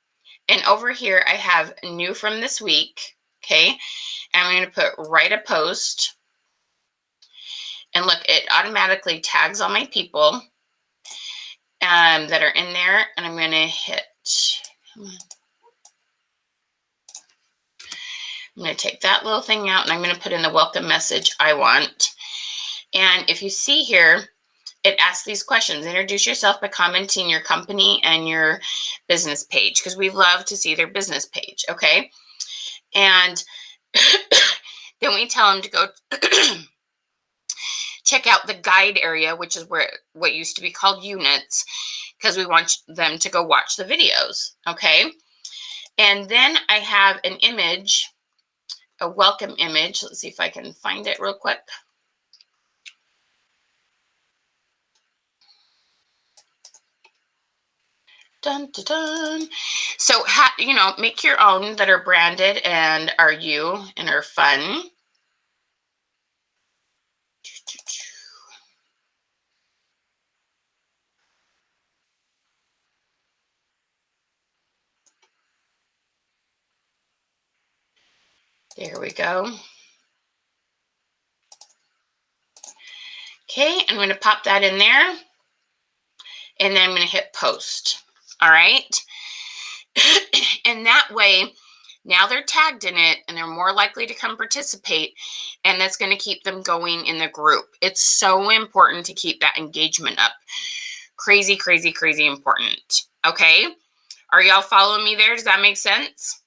over here, I have new from this week. Okay. And I'm going to put write a post. And look, it automatically tags all my people that are in there. And I'm going to hit, come on. I'm going to take that little thing out and I'm going to put in the welcome message I want. And if you see here, it asks these questions. Introduce yourself by commenting your company and your business page, because we love to see their business page, okay? And then we tell them to go check out the guide area, which is where what used to be called units, because we want them to go watch the videos, okay? And then I have an image, a welcome image. Let's see if I can find it real quick. Dun, dun, dun. So, you know, make your own that are branded and are you and are fun. There we go. Okay, I'm going to pop that in there. And then I'm going to hit post. All right. And that way, now they're tagged in it and they're more likely to come participate. And that's going to keep them going in the group. It's so important to keep that engagement up. Crazy, crazy, crazy important. Okay. Are y'all following me there? Does that make sense?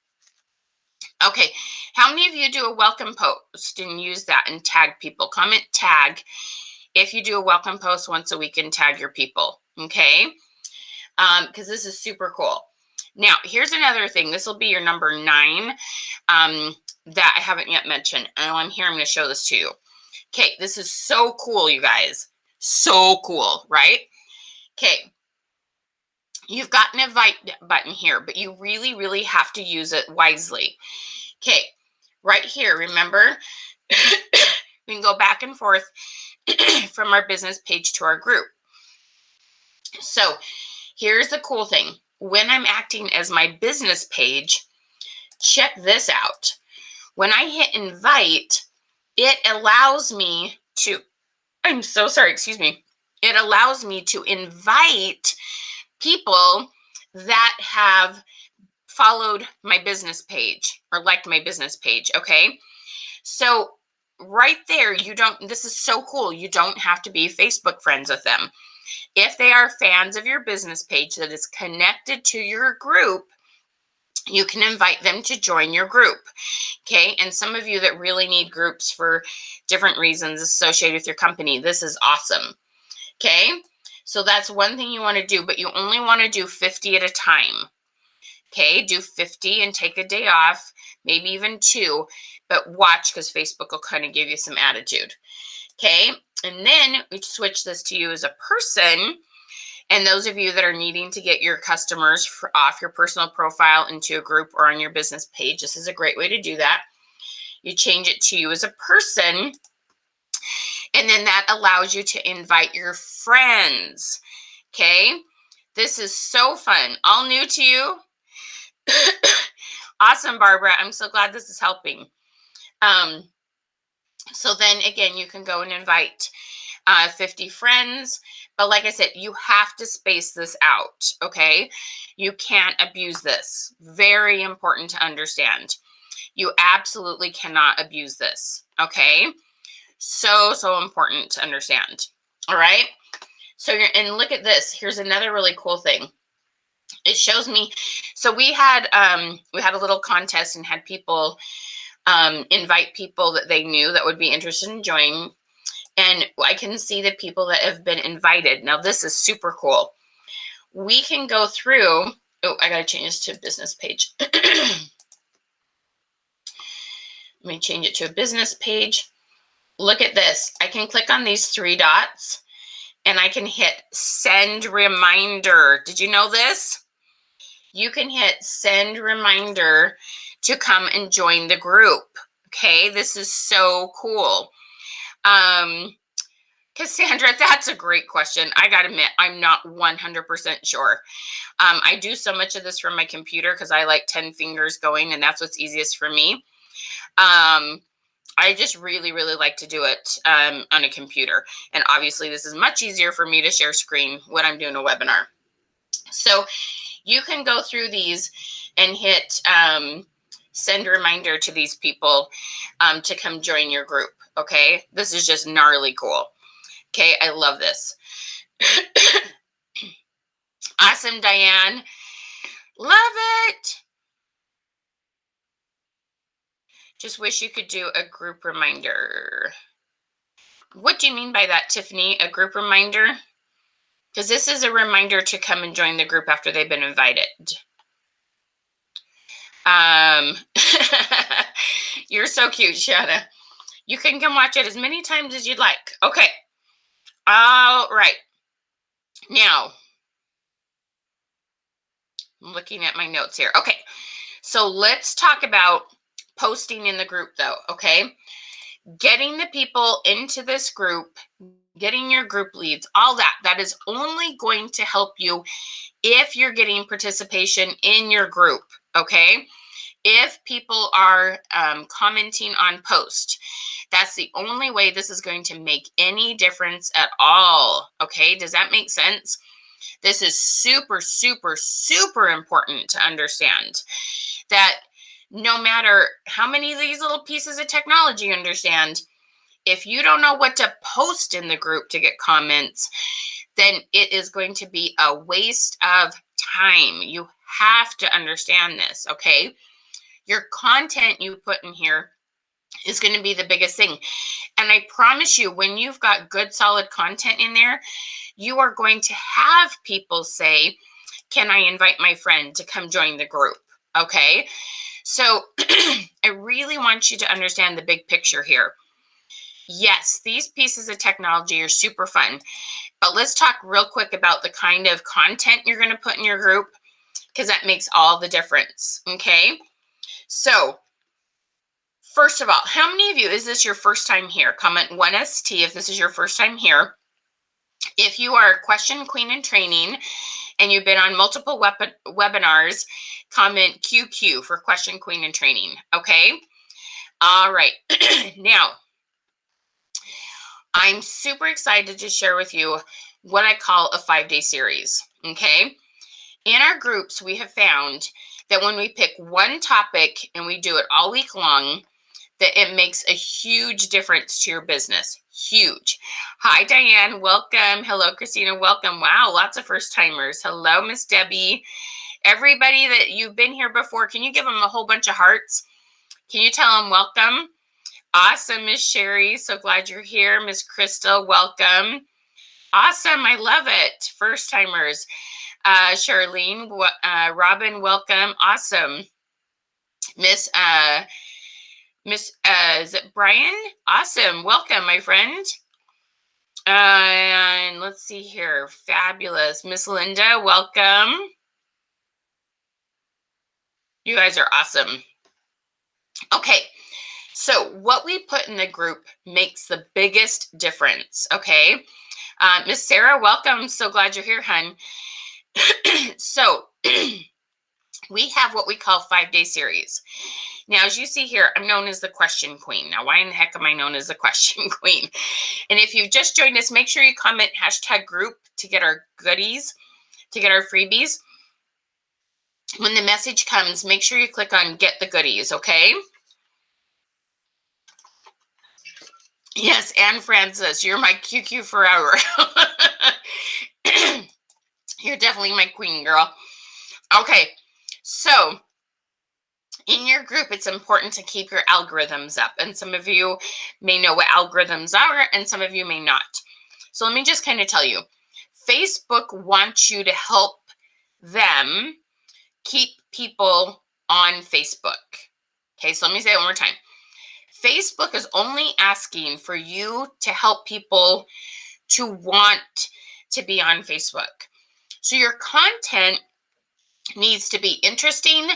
Okay. How many of you do a welcome post and use that and tag people? Comment tag if you do a welcome post once a week and tag your people. Okay. Because this is super cool. Now, here's another thing. This will be your number 9 that I haven't yet mentioned. And while I'm here, I'm going to show this to you. Okay, this is so cool, you guys. So cool, right? Okay. You've got an invite button here, but you really, really have to use it wisely. Okay, right here, remember, we can go back and forth from our business page to our group. So here's the cool thing. when I'm acting as my business page, check this out. When I hit invite, it allows me to, I'm so sorry, excuse me. It allows me to invite people that have followed my business page or liked my business page. Okay. So right there, this is so cool. You don't have to be Facebook friends with them. If they are fans of your business page that is connected to your group, you can invite them to join your group. Okay. And some of you that really need groups for different reasons associated with your company, this is awesome. Okay. So that's one thing you want to do, but you only want to do 50 at a time. Okay. Do 50 and take a day off, maybe even 2, but watch because Facebook will kind of give you some attitude. Okay. And then we switch this to you as a person. And those of you that are needing to get your customers off your personal profile into a group or on your business page, this is a great way to do that. You change it to you as a person, and then that allows you to invite your friends. Okay, this is so fun. All new to you? Awesome, Barbara. I'm so glad this is helping. So then again, you can go and invite 50 friends. But like I said, you have to space this out, okay? You can't abuse this. Very important to understand. You absolutely cannot abuse this, okay? So important to understand, all right? So and look at this. Here's another really cool thing. It shows me, so we had a little contest and had people invite people that they knew that would be interested in joining. And I can see the people that have been invited. Now, this is super cool. We can go through. Oh, I got to change this to a business page. Let me change it to a business page. Look at this. I can click on these 3 dots and I can hit send reminder. Did you know this? You can hit send reminder to come and join the group. Okay, this is so cool. Cassandra, that's a great question. I gotta admit, I'm not 100% sure. I do so much of this from my computer because I like 10 fingers going, and that's what's easiest for me. I just really, really like to do it on a computer. And obviously, this is much easier for me to share screen when I'm doing a webinar. So you can go through these and hit send reminder to these people to come join your group. Okay, this is just gnarly cool. Okay, I love this. Awesome, Diane. Love it. Just wish you could do a group reminder. What do you mean by that, Tiffany? A group reminder? Because this is a reminder to come and join the group after they've been invited. You're so cute, Shanna. You can come watch it as many times as you'd like. Okay. All right. Now, I'm looking at my notes here. Okay. So let's talk about posting in the group, though. Okay. Getting the people into this group, getting your group leads, all that is only going to help you if you're getting participation in your group. Okay. If people are commenting on post, that's the only way this is going to make any difference at all. Okay, does that make sense? This is super, super, super important to understand that no matter how many of these little pieces of technology you understand, if you don't know what to post in the group to get comments, then it is going to be a waste of time. You have to understand this, okay? Your content you put in here is going to be the biggest thing. And I promise you, when you've got good, solid content in there, you are going to have people say, can I invite my friend to come join the group? Okay. So I really want you to understand the big picture here. Yes, these pieces of technology are super fun, but let's talk real quick about the kind of content you're going to put in your group, because that makes all the difference. Okay. So first of all, how many of you, is this your first time here? Comment 1ST if this is your first time here. If you are a question queen in training and you've been on multiple webinars, comment QQ for Question Queen and Training. Okay. All right. Now, I'm super excited to share with you what I call a 5-day series. Okay. In our groups, we have found that when we pick one topic and we do it all week long, that it makes a huge difference to your business. Huge. Hi, Diane. Welcome. Hello, Christina. Welcome. Wow, lots of first timers. Hello, Miss Debbie. Everybody that you've been here before, can you give them a whole bunch of hearts? Can you tell them welcome? Awesome, Miss Sherry. So glad you're here. Miss Crystal, welcome. Awesome. I love it. First timers. Charlene, Robin, welcome. Awesome. Miss is it Brian? Awesome. Welcome, my friend. And let's see here. Fabulous. Miss Linda, welcome. You guys are awesome. Okay. So what we put in the group makes the biggest difference. Okay. Miss Sarah, welcome. So glad you're here, hun. So we have what we call 5-day series. Now, as you see here, I'm known as the Question Queen. Now, why in the heck am I known as the Question Queen? And if you've just joined us, make sure you comment #group to get our goodies, to get our freebies. When the message comes, make sure you click on Get the Goodies, okay? Yes, Anne Francis, you're my QQ forever. You're definitely my queen, girl. Okay, so in your group, it's important to keep your algorithms up. And some of you may know what algorithms are, and some of you may not. So let me just kind of tell you. Facebook wants you to help them keep people on Facebook. Okay, so let me say it one more time. Facebook is only asking for you to help people to want to be on Facebook. So your content needs to be interesting,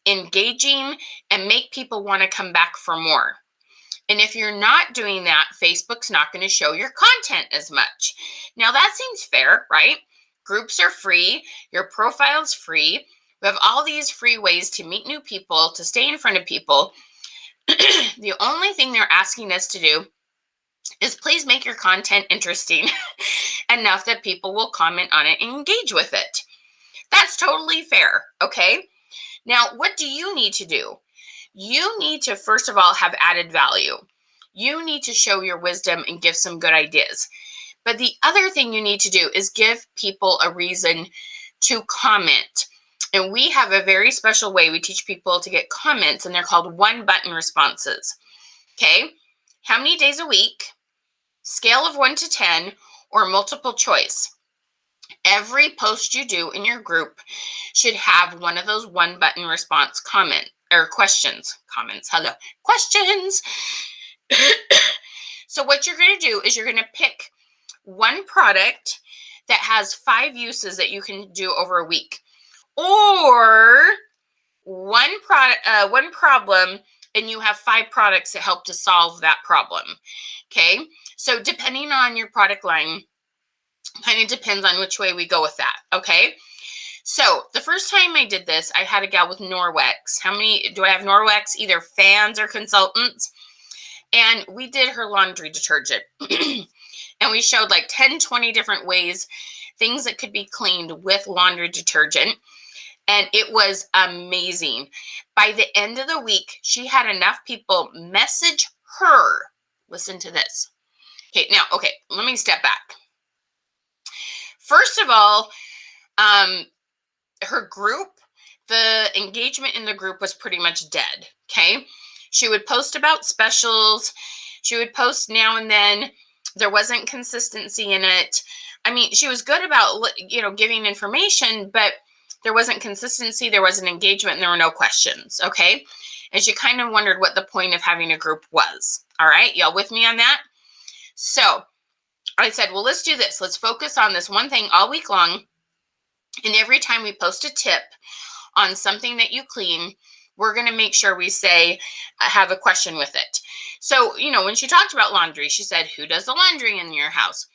engaging, and make people want to come back for more. And if you're not doing that, Facebook's not going to show your content as much. Now that seems fair, right? Groups are free. Your profile's free. We have all these free ways to meet new people, to stay in front of people. The only thing they're asking us to do is please make your content interesting enough that people will comment on it and engage with it. That's totally fair, okay? Now, what do you need to do? You need to, first of all, have added value. You need to show your wisdom and give some good ideas. But the other thing you need to do is give people a reason to comment. And we have a very special way we teach people to get comments, and they're called one-button responses. Okay? How many days a week? Scale of 1 to 10, or multiple choice. Every post you do in your group should have one of those one-button response comment or questions. Comments, hello. Questions. So what you're going to do is you're going to pick one product that has 5 uses that you can do over a week. Or one problem, and you have 5 products that help to solve that problem. Okay, so depending on your product line, kind of depends on which way we go with that. Okay, so the first time I did this, I had a gal with Norwex. How many do I have Norwex? Either fans or consultants. And we did her laundry detergent. And we showed like 10, 20 different ways, things that could be cleaned with laundry detergent. And it was amazing. By the end of the week, she had enough people message her. Listen to this. Okay, now, let me step back. First of all, her group, the engagement in the group was pretty much dead, okay? She would post about specials. She would post now and then. There wasn't consistency in it. I mean, she was good about, giving information, but there wasn't consistency, there wasn't engagement, and there were no questions, okay? And she kind of wondered what the point of having a group was. All right, y'all with me on that? So I said, well, let's do this. Let's focus on this one thing all week long. And every time we post a tip on something that you clean, we're going to make sure we say, have a question with it. So, when she talked about laundry, she said, who does the laundry in your house?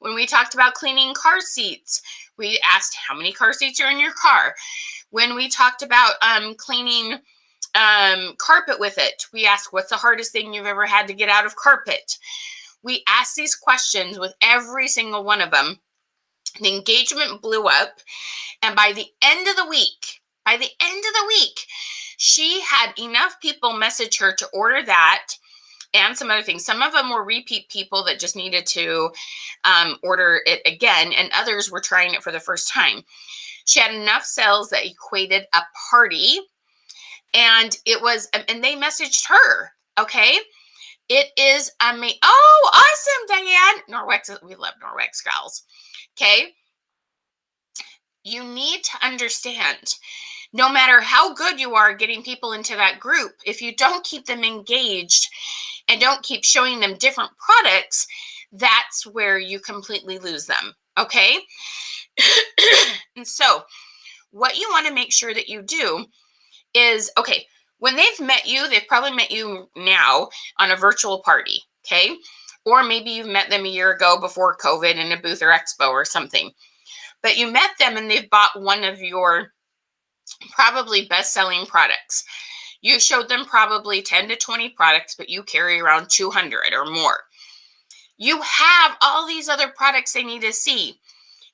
When we talked about cleaning car seats, we asked how many car seats are in your car. When we talked about cleaning carpet with it, we asked what's the hardest thing you've ever had to get out of carpet. We asked these questions with every single one of them. The engagement blew up, and by the end of the week, she had enough people message her to order that and some other things. Some of them were repeat people that just needed to order it again, and others were trying it for the first time. She had enough sales that equated a party, and it was, and they messaged her, okay? It is amazing. Oh, awesome, Diane. Norwex, we love Norwex gals, okay? You need to understand, no matter how good you are getting people into that group, if you don't keep them engaged and don't keep showing them different products, that's where you completely lose them, okay? And so what you want to make sure that you do is, okay, when they've met you, they've probably met you now on a virtual party, okay? Or maybe you've met them a year ago before COVID in a booth or expo or something. But you met them and they've bought one of your probably best-selling products. You showed them probably 10 to 20 products, but you carry around 200 or more. You have all these other products they need to see.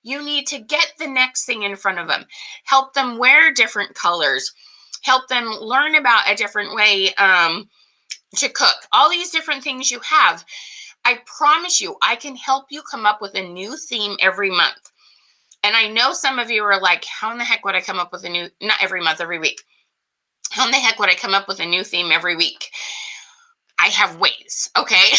You need to get the next thing in front of them. Help them wear different colors. Help them learn about a different way to cook. All these different things you have. I promise you, I can help you come up with a new theme every month. And I know some of you are like, how in the heck would I come up with a new, not every month, every week. How in the heck would I come up with a new theme every week? I have ways, okay?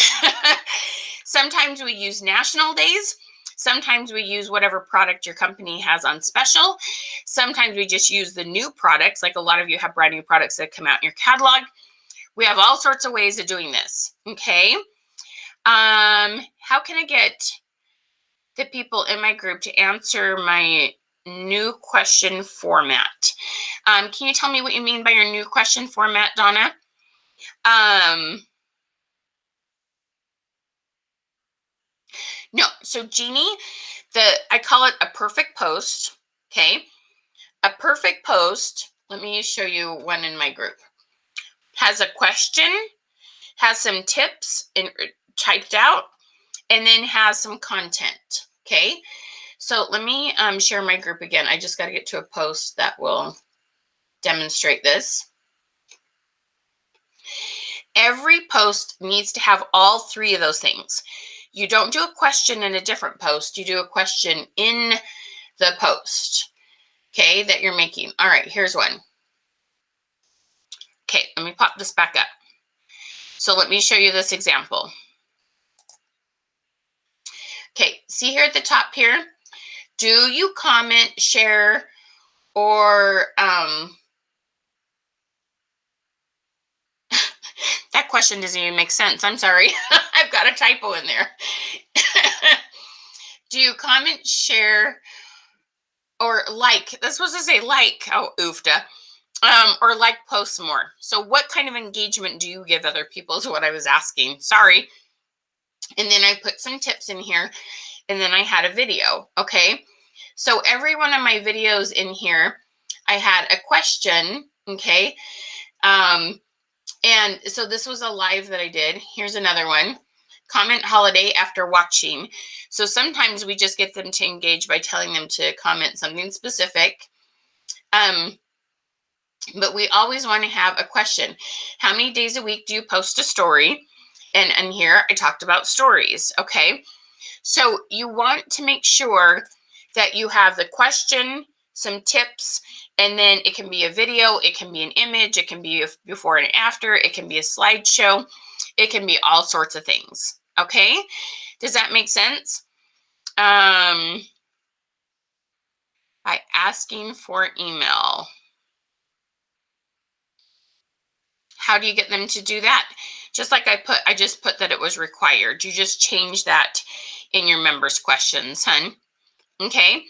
Sometimes we use national days. Sometimes we use whatever product your company has on special. Sometimes we just use the new products, like a lot of you have brand new products that come out in your catalog. We have all sorts of ways of doing this, okay? How can I get the people in my group to answer my new question format? Can you tell me what you mean by your new question format, Donna? No, so Jeannie, I call it a perfect post, okay? A perfect post, let me show you one in my group, has a question, has some tips typed out, and then has some content, okay? So let me share my group again. I just got to get to a post that will demonstrate this. Every post needs to have all three of those things. You don't do a question in a different post. You do a question in the post, okay, that you're making. All right, here's one. Okay, let me pop this back up. So let me show you this example. Okay, see here at the top here, do you comment, share, or that question doesn't even make sense. I'm sorry. I've got a typo in there. Do you comment, share, or like? That's supposed to say like. Oh, oofta. Or like posts more. So what kind of engagement do you give other people is what I was asking. Sorry. And then I put some tips in here, and then I had a video, okay? So every one of my videos in here, I had a question, okay? And so this was a live that I did. Here's another one. Comment holiday after watching. So sometimes we just get them to engage by telling them to comment something specific. But we always want to have a question. How many days a week do you post a story? And here I talked about stories, okay? So you want to make sure that you have the question, some tips, and then it can be a video, it can be an image, it can be a before and after, it can be a slideshow, it can be all sorts of things, okay? Does that make sense? By asking for email. How do you get them to do that? Just like I just put that it was required. You just change that in your members' questions, hun. Okay?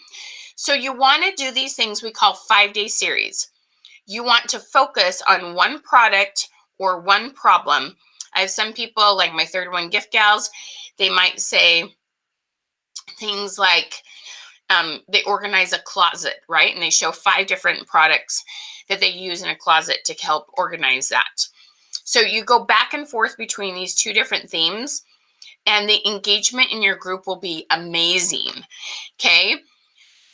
So you want to do these things we call 5-day series. You want to focus on one product or one problem. I have some people, like my third one gift gals, they might say, things like they organize a closet, right? And they show 5 different products that they use in a closet to help organize that. So you go back and forth between these 2 different themes, and the engagement in your group will be amazing. Okay.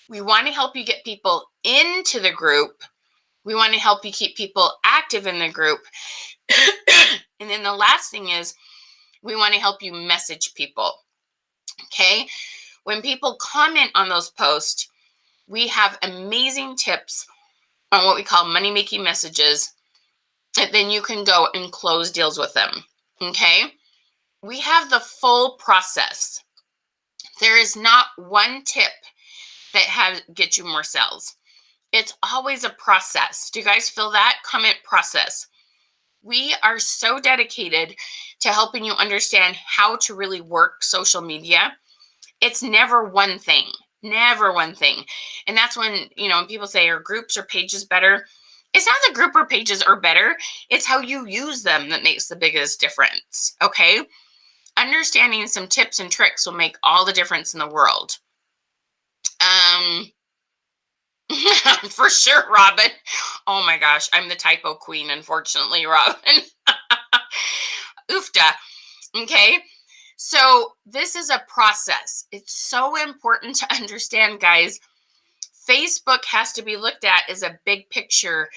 We want to help you get people into the group. We want to help you keep people active in the group. And then the last thing is we want to help you message people. Okay. When people comment on those posts, we have amazing tips on what we call money making messages. And then you can go and close deals with them. Okay. We have the full process. There is not one tip that get you more sales. It's always a process. Do you guys feel that? Comment process. We are so dedicated to helping you understand how to really work social media. It's never one thing, never one thing. And that's when, when people say, are groups or pages better? It's not the group or pages are better. It's how you use them that makes the biggest difference. Okay. Understanding some tips and tricks will make all the difference in the world. For sure, Robin. Oh my gosh, I'm the typo queen, unfortunately, Robin. Oofda. Okay. So this is a process. It's so important to understand, guys. Facebook has to be looked at as a big picture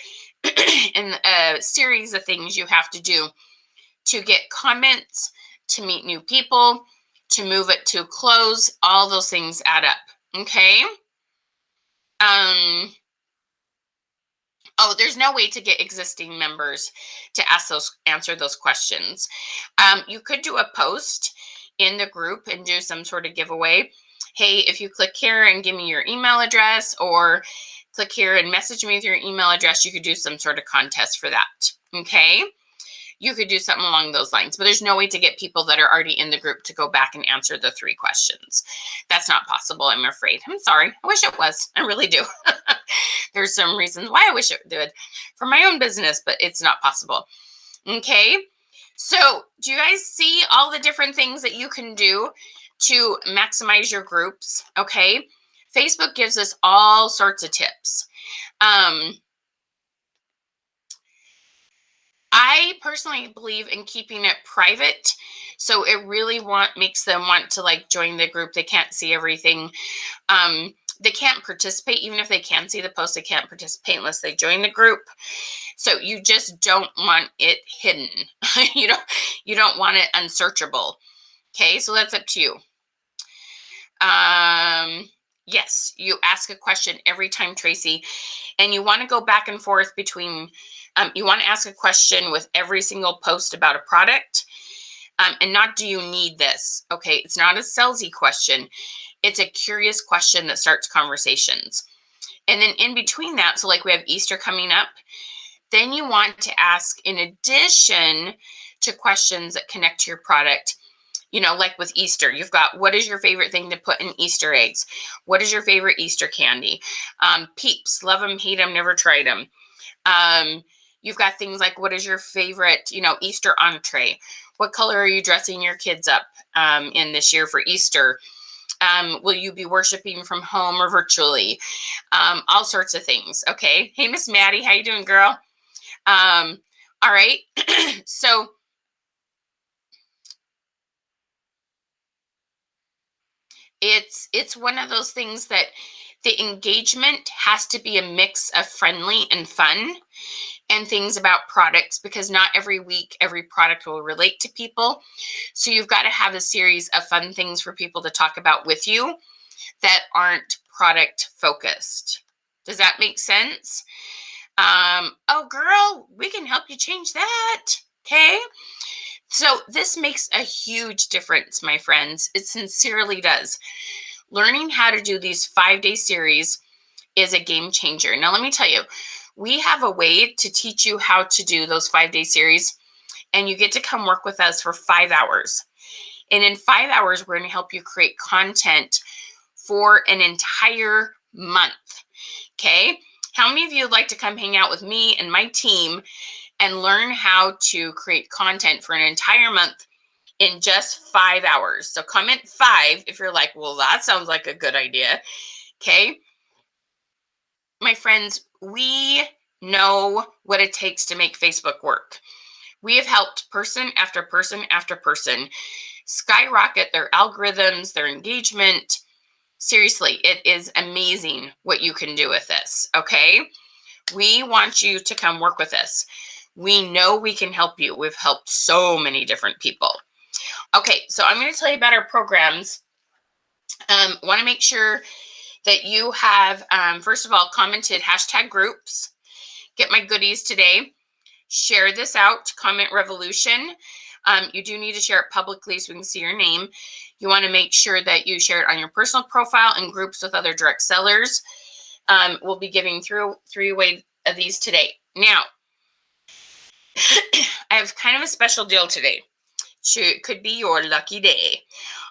in a series of things you have to do to get comments, to meet new people, to move it to close. All those things add up. Okay. Oh, there's no way to get existing members to answer those questions. You could do a post in the group and do some sort of giveaway. Hey, if you click here and give me your email address, or click here and message me with your email address, you could do some sort of contest for that. Okay. You could do something along those lines, but there's no way to get people that are already in the group to go back and answer the 3 questions. That's not possible, I'm afraid. I'm sorry. I wish it was. I really do. There's some reasons why I wish it did for my own business, but it's not possible. Okay. So do you guys see all the different things that you can do to maximize your groups? Okay. Facebook gives us all sorts of tips. I personally believe in keeping it private. So it really makes them want to join the group. They can't see everything. They can't participate. Even if they can see the post, they can't participate unless they join the group. So you just don't want it hidden. you don't want it unsearchable. Okay, so that's up to you. Yes, you ask a question every time, Tracy, and you want to go back and forth between, you want to ask a question with every single post about a product, and not, do you need this? Okay, it's not a salesy question. It's a curious question that starts conversations. And then in between that, so we have Easter coming up, then you want to ask, in addition to questions that connect to your product, like with Easter, you've got, what is your favorite thing to put in Easter eggs? What is your favorite Easter candy? Peeps, love them, hate them, never tried them. You've got things like, what is your favorite, Easter entree? What color are you dressing your kids up in this year for Easter? Will you be worshiping from home or virtually? All sorts of things. Okay. Hey, Miss Maddie, how you doing, girl? All right. So it's one of those things that the engagement has to be a mix of friendly and fun and things about products, because not every week every product will relate to people. So you've got to have a series of fun things for people to talk about with you that aren't product focused. Does that make sense? Oh girl, we can help you change that. Okay. So this makes a huge difference, my friends. It sincerely does. Learning how to do these 5-day series is a game changer. Now, let me tell you, we have a way to teach you how to do those 5-day series, and you get to come work with us for 5 hours. And in 5 hours, we're going to help you create content for an entire month. Okay. How many of you would like to come hang out with me and my team and learn how to create content for an entire month in just 5 hours. So comment 5 if you're like, well, that sounds like a good idea. Okay. My friends, we know what it takes to make Facebook work. We have helped person after person after person skyrocket their algorithms, their engagement. Seriously, it is amazing what you can do with this. Okay. We want you to come work with us. We know we can help you. We've helped so many different people. Okay, so I'm going to tell you about our programs. Want to make sure that you have, first of all, commented #groups. Get my goodies today. Share this out. Comment revolution. You do need to share it publicly so we can see your name. You want to make sure that you share it on your personal profile and groups with other direct sellers. We'll be giving three away of these today. Now, I have kind of a special deal today. It could be your lucky day.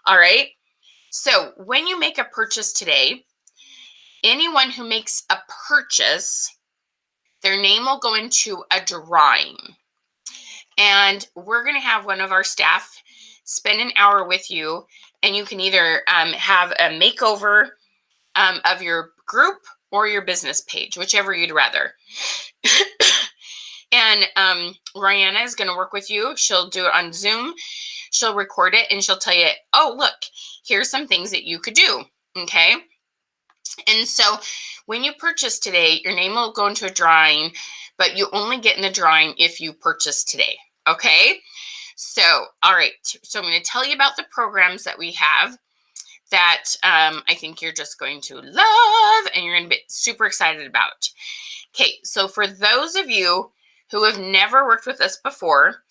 All right. So when you make a purchase today, anyone who makes a purchase, their name will go into a drawing. And we're going to have one of our staff spend an hour with you. And you can either have a makeover of your group or your business page, whichever you'd rather. And Rihanna is going to work with you. She'll do it on Zoom. She'll record it and she'll tell you, oh, look, here's some things that you could do. Okay. And so when you purchase today, your name will go into a drawing, but you only get in the drawing if you purchase today. Okay. So, all right. So I'm going to tell you about the programs that we have that I think you're just going to love and you're going to be super excited about. Okay. So for those of you who have never worked with us before,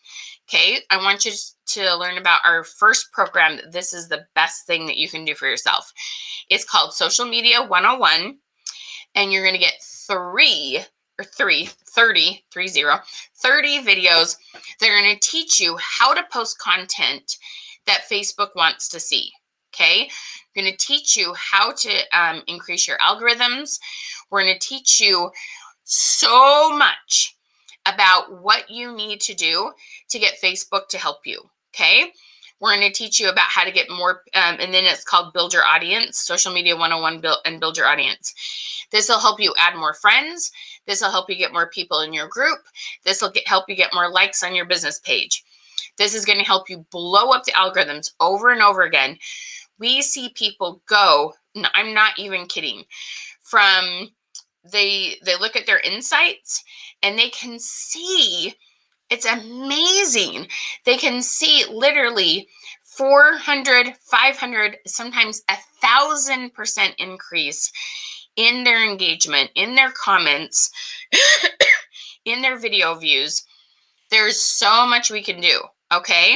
okay, I want you to learn about our first program. This is the best thing that you can do for yourself. It's called Social Media 101, and you're going to get 30 videos that are going to teach you how to post content that Facebook wants to see. Okay, we're going to teach you how to increase your algorithms. We're going to teach you so much about what you need to do to get Facebook to help you. Okay. We're going to teach you about how to get more, and then it's called Build Your Audience, Social Media 101 Build Your Audience. This will help you add more friends. This will help you get more people in your group. This will help you get more likes on your business page. This is going to help you blow up the algorithms over and over again. We see people go, I'm not even kidding, from they look at their insights and they can see, it's amazing. They can see literally 400, 500, sometimes 1,000% increase in their engagement, in their comments, in their video views. There's so much we can do. Okay.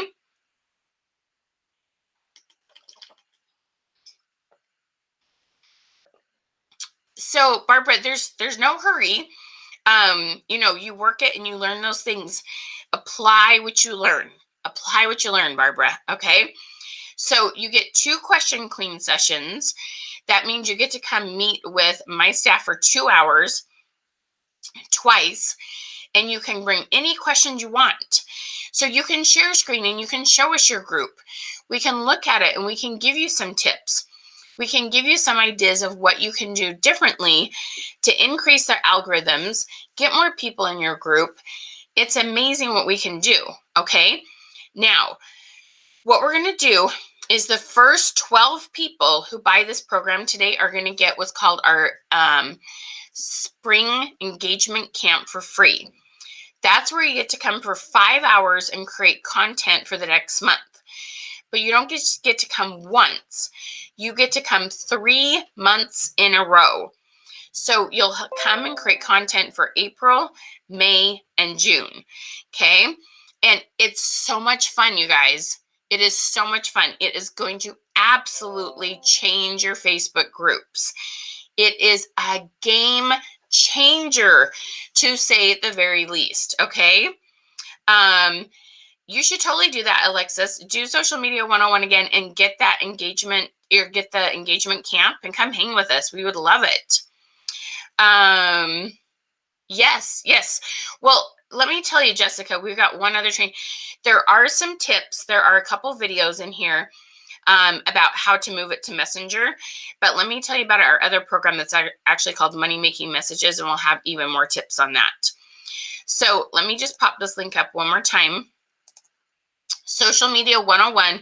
So Barbara, there's no hurry. You work it and you learn those things. Apply what you learn. Apply what you learn, Barbara. Okay. So you get 2 question clean sessions. That means you get to come meet with my staff for 2 hours twice, and you can bring any questions you want. So you can share screen and you can show us your group. We can look at it and we can give you some tips. We can give you some ideas of what you can do differently to increase their algorithms, get more people in your group. It's amazing what we can do. Okay. Now, what we're going to do is the first 12 people who buy this program today are going to get what's called our spring engagement camp for free. That's where you get to come for 5 hours and create content for the next month. But you don't get to come once. You get to come 3 months in a row. So you'll come and create content for April, May, and June. Okay. And it's so much fun, you guys. It is so much fun. It is going to absolutely change your Facebook groups. It is a game changer, to say the very least. Okay. You should totally do that, Alexis. Do Social Media 101 again and get that engagement, or get the engagement camp and come hang with us. We would love it. Yes. Well, let me tell you, Jessica, we've got one other train. There are some tips. There are a couple videos in here about how to move it to Messenger. But let me tell you about our other program that's actually called Money Making Messages, and we'll have even more tips on that. So let me just pop this link up one more time. Social Media 101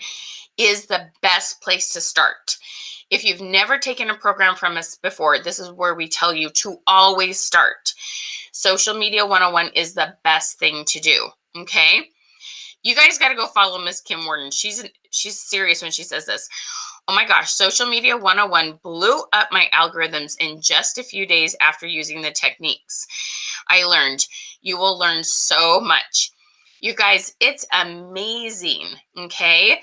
is the best place to start. If you've never taken a program from us before, this is where we tell you to always start. Social Media 101 is the best thing to do, okay? You guys got to go follow Miss Kim Warden. She's serious when she says this. Oh my gosh, Social Media 101 blew up my algorithms in just a few days after using the techniques I learned. You will learn so much. You guys, it's amazing, okay?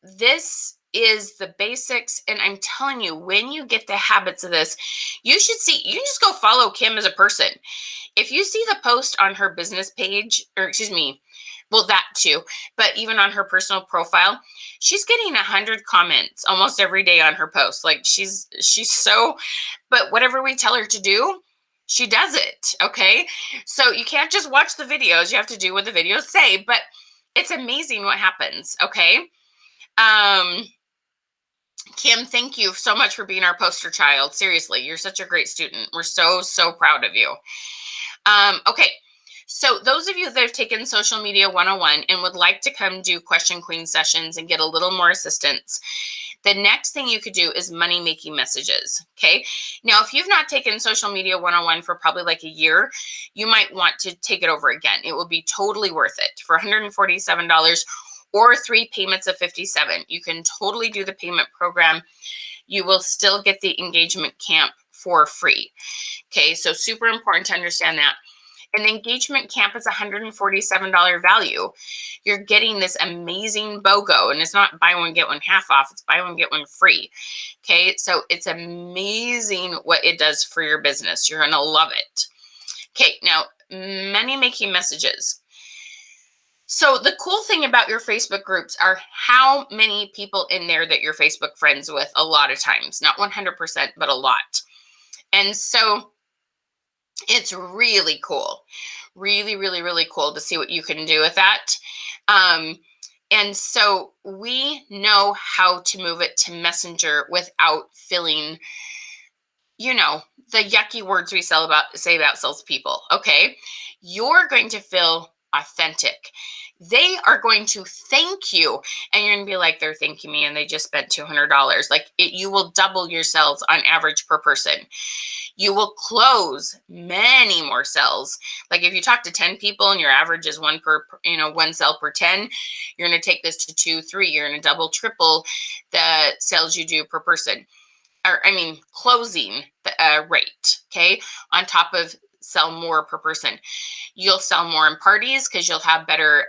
This is the basics, and I'm telling you, when you get the habits of this, you can just go follow Kim as a person. If you see the post on her business page, or excuse me, well, that too, but even on her personal profile, she's getting 100 comments almost every day on her post. Like she's so, but whatever we tell her to do, she does it. Okay. So you can't just watch the videos. You have to do what the videos say, but it's amazing what happens. Okay. Kim, thank you so much for being our poster child. Seriously, you're such a great student. We're so, so proud of you. Okay. So those of you that have taken Social Media 101 and would like to come do Question Queen sessions and get a little more assistance, the next thing you could do is Money Making Messages. Okay. Now, if you've not taken Social Media 101 for probably like a year, you might want to take it over again. It will be totally worth it for $147 or 3 payments of $57. You can totally do the payment program. You will still get the engagement camp for free. Okay. So super important to understand that. And the engagement camp is $147 value. You're getting this amazing BOGO, and it's not buy one, get one half off. It's buy one, get one free. Okay, so it's amazing what it does for your business. You're going to love it. Okay, now, Money Making Messages. So the cool thing about your Facebook groups are how many people in there that you're Facebook friends with a lot of times. Not 100%, but a lot. And so it's really cool. Really, really, really cool to see what you can do with that. And so we know how to move it to Messenger without feeling, the yucky words we say about salespeople. Okay. You're going to feel authentic. They are going to thank you, and you're going to be like, they're thanking me and they just spent $200. Like you will double your sales on average per person. You will close many more sales. Like if you talk to 10 people and your average is one sale per 10, you're going to take this to 2, 3. You're going to double, triple the sales you do per person. Closing the rate. Okay. On top of sell more per person. You'll sell more in parties because you'll have better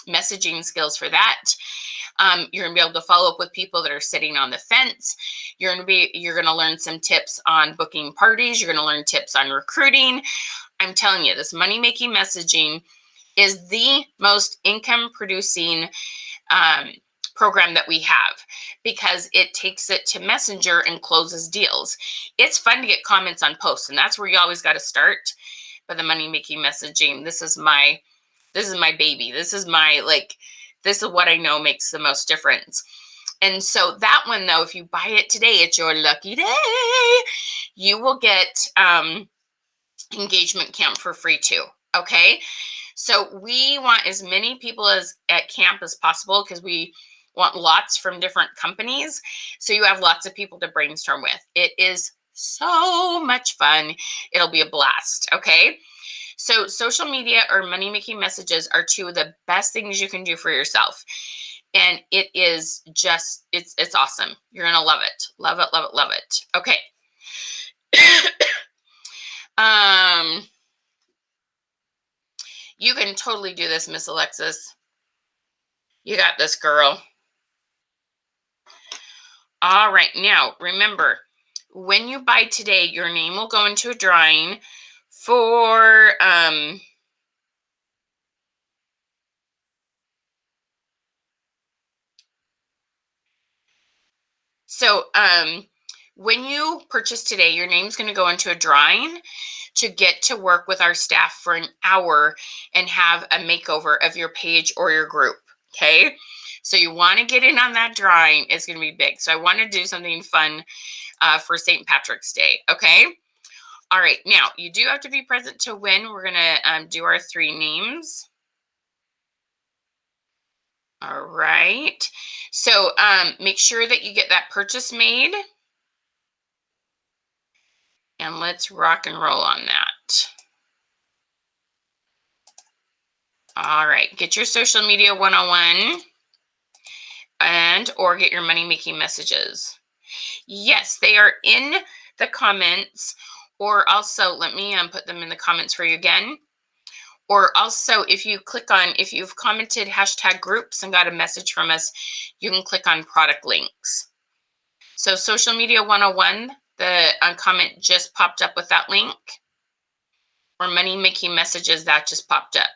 messaging skills for that. You're going to be able to follow up with people that are sitting on the fence. You're going to learn some tips on booking parties. You're going to learn tips on recruiting. I'm telling you, this money making messaging is the most income producing program that we have because it takes it to Messenger and closes deals. It's fun to get comments on posts, and that's where you always got to start. But the money making messaging, this is my baby. This is what I know makes the most difference. And so that one, though, if you buy it today, it's your lucky day. You will get engagement camp for free too. Okay. So we want as many people at camp as possible because we want lots from different companies. So you have lots of people to brainstorm with. It is so much fun. It'll be a blast. Okay. So social media or money making messages are 2 of the best things you can do for yourself. And it is just, it's awesome. You're going to love it. Love it, love it, love it. Okay. You can totally do this, Miss Alexis. You got this, girl. All right. Now, remember, when you buy today, your name will go into a drawing for, when you purchase today, your name's going to go into a drawing to get to work with our staff for an hour and have a makeover of your page or your group. Okay. So you want to get in on that drawing. It's going to be big. So I want to do something fun for St. Patrick's Day. Okay. All right. Now, you do have to be present to win. We're going to do our 3 names. All right. So make sure that you get that purchase made. And let's rock and roll on that. All right. Get your social media 101 and or get your money making messages. Yes, they are in the comments, or also let me put them in the comments for you again. Or also, if you've commented hashtag groups and got a message from us, you can click on product links. So social media 101, the comment just popped up with that link. Or money making messages, that just popped up.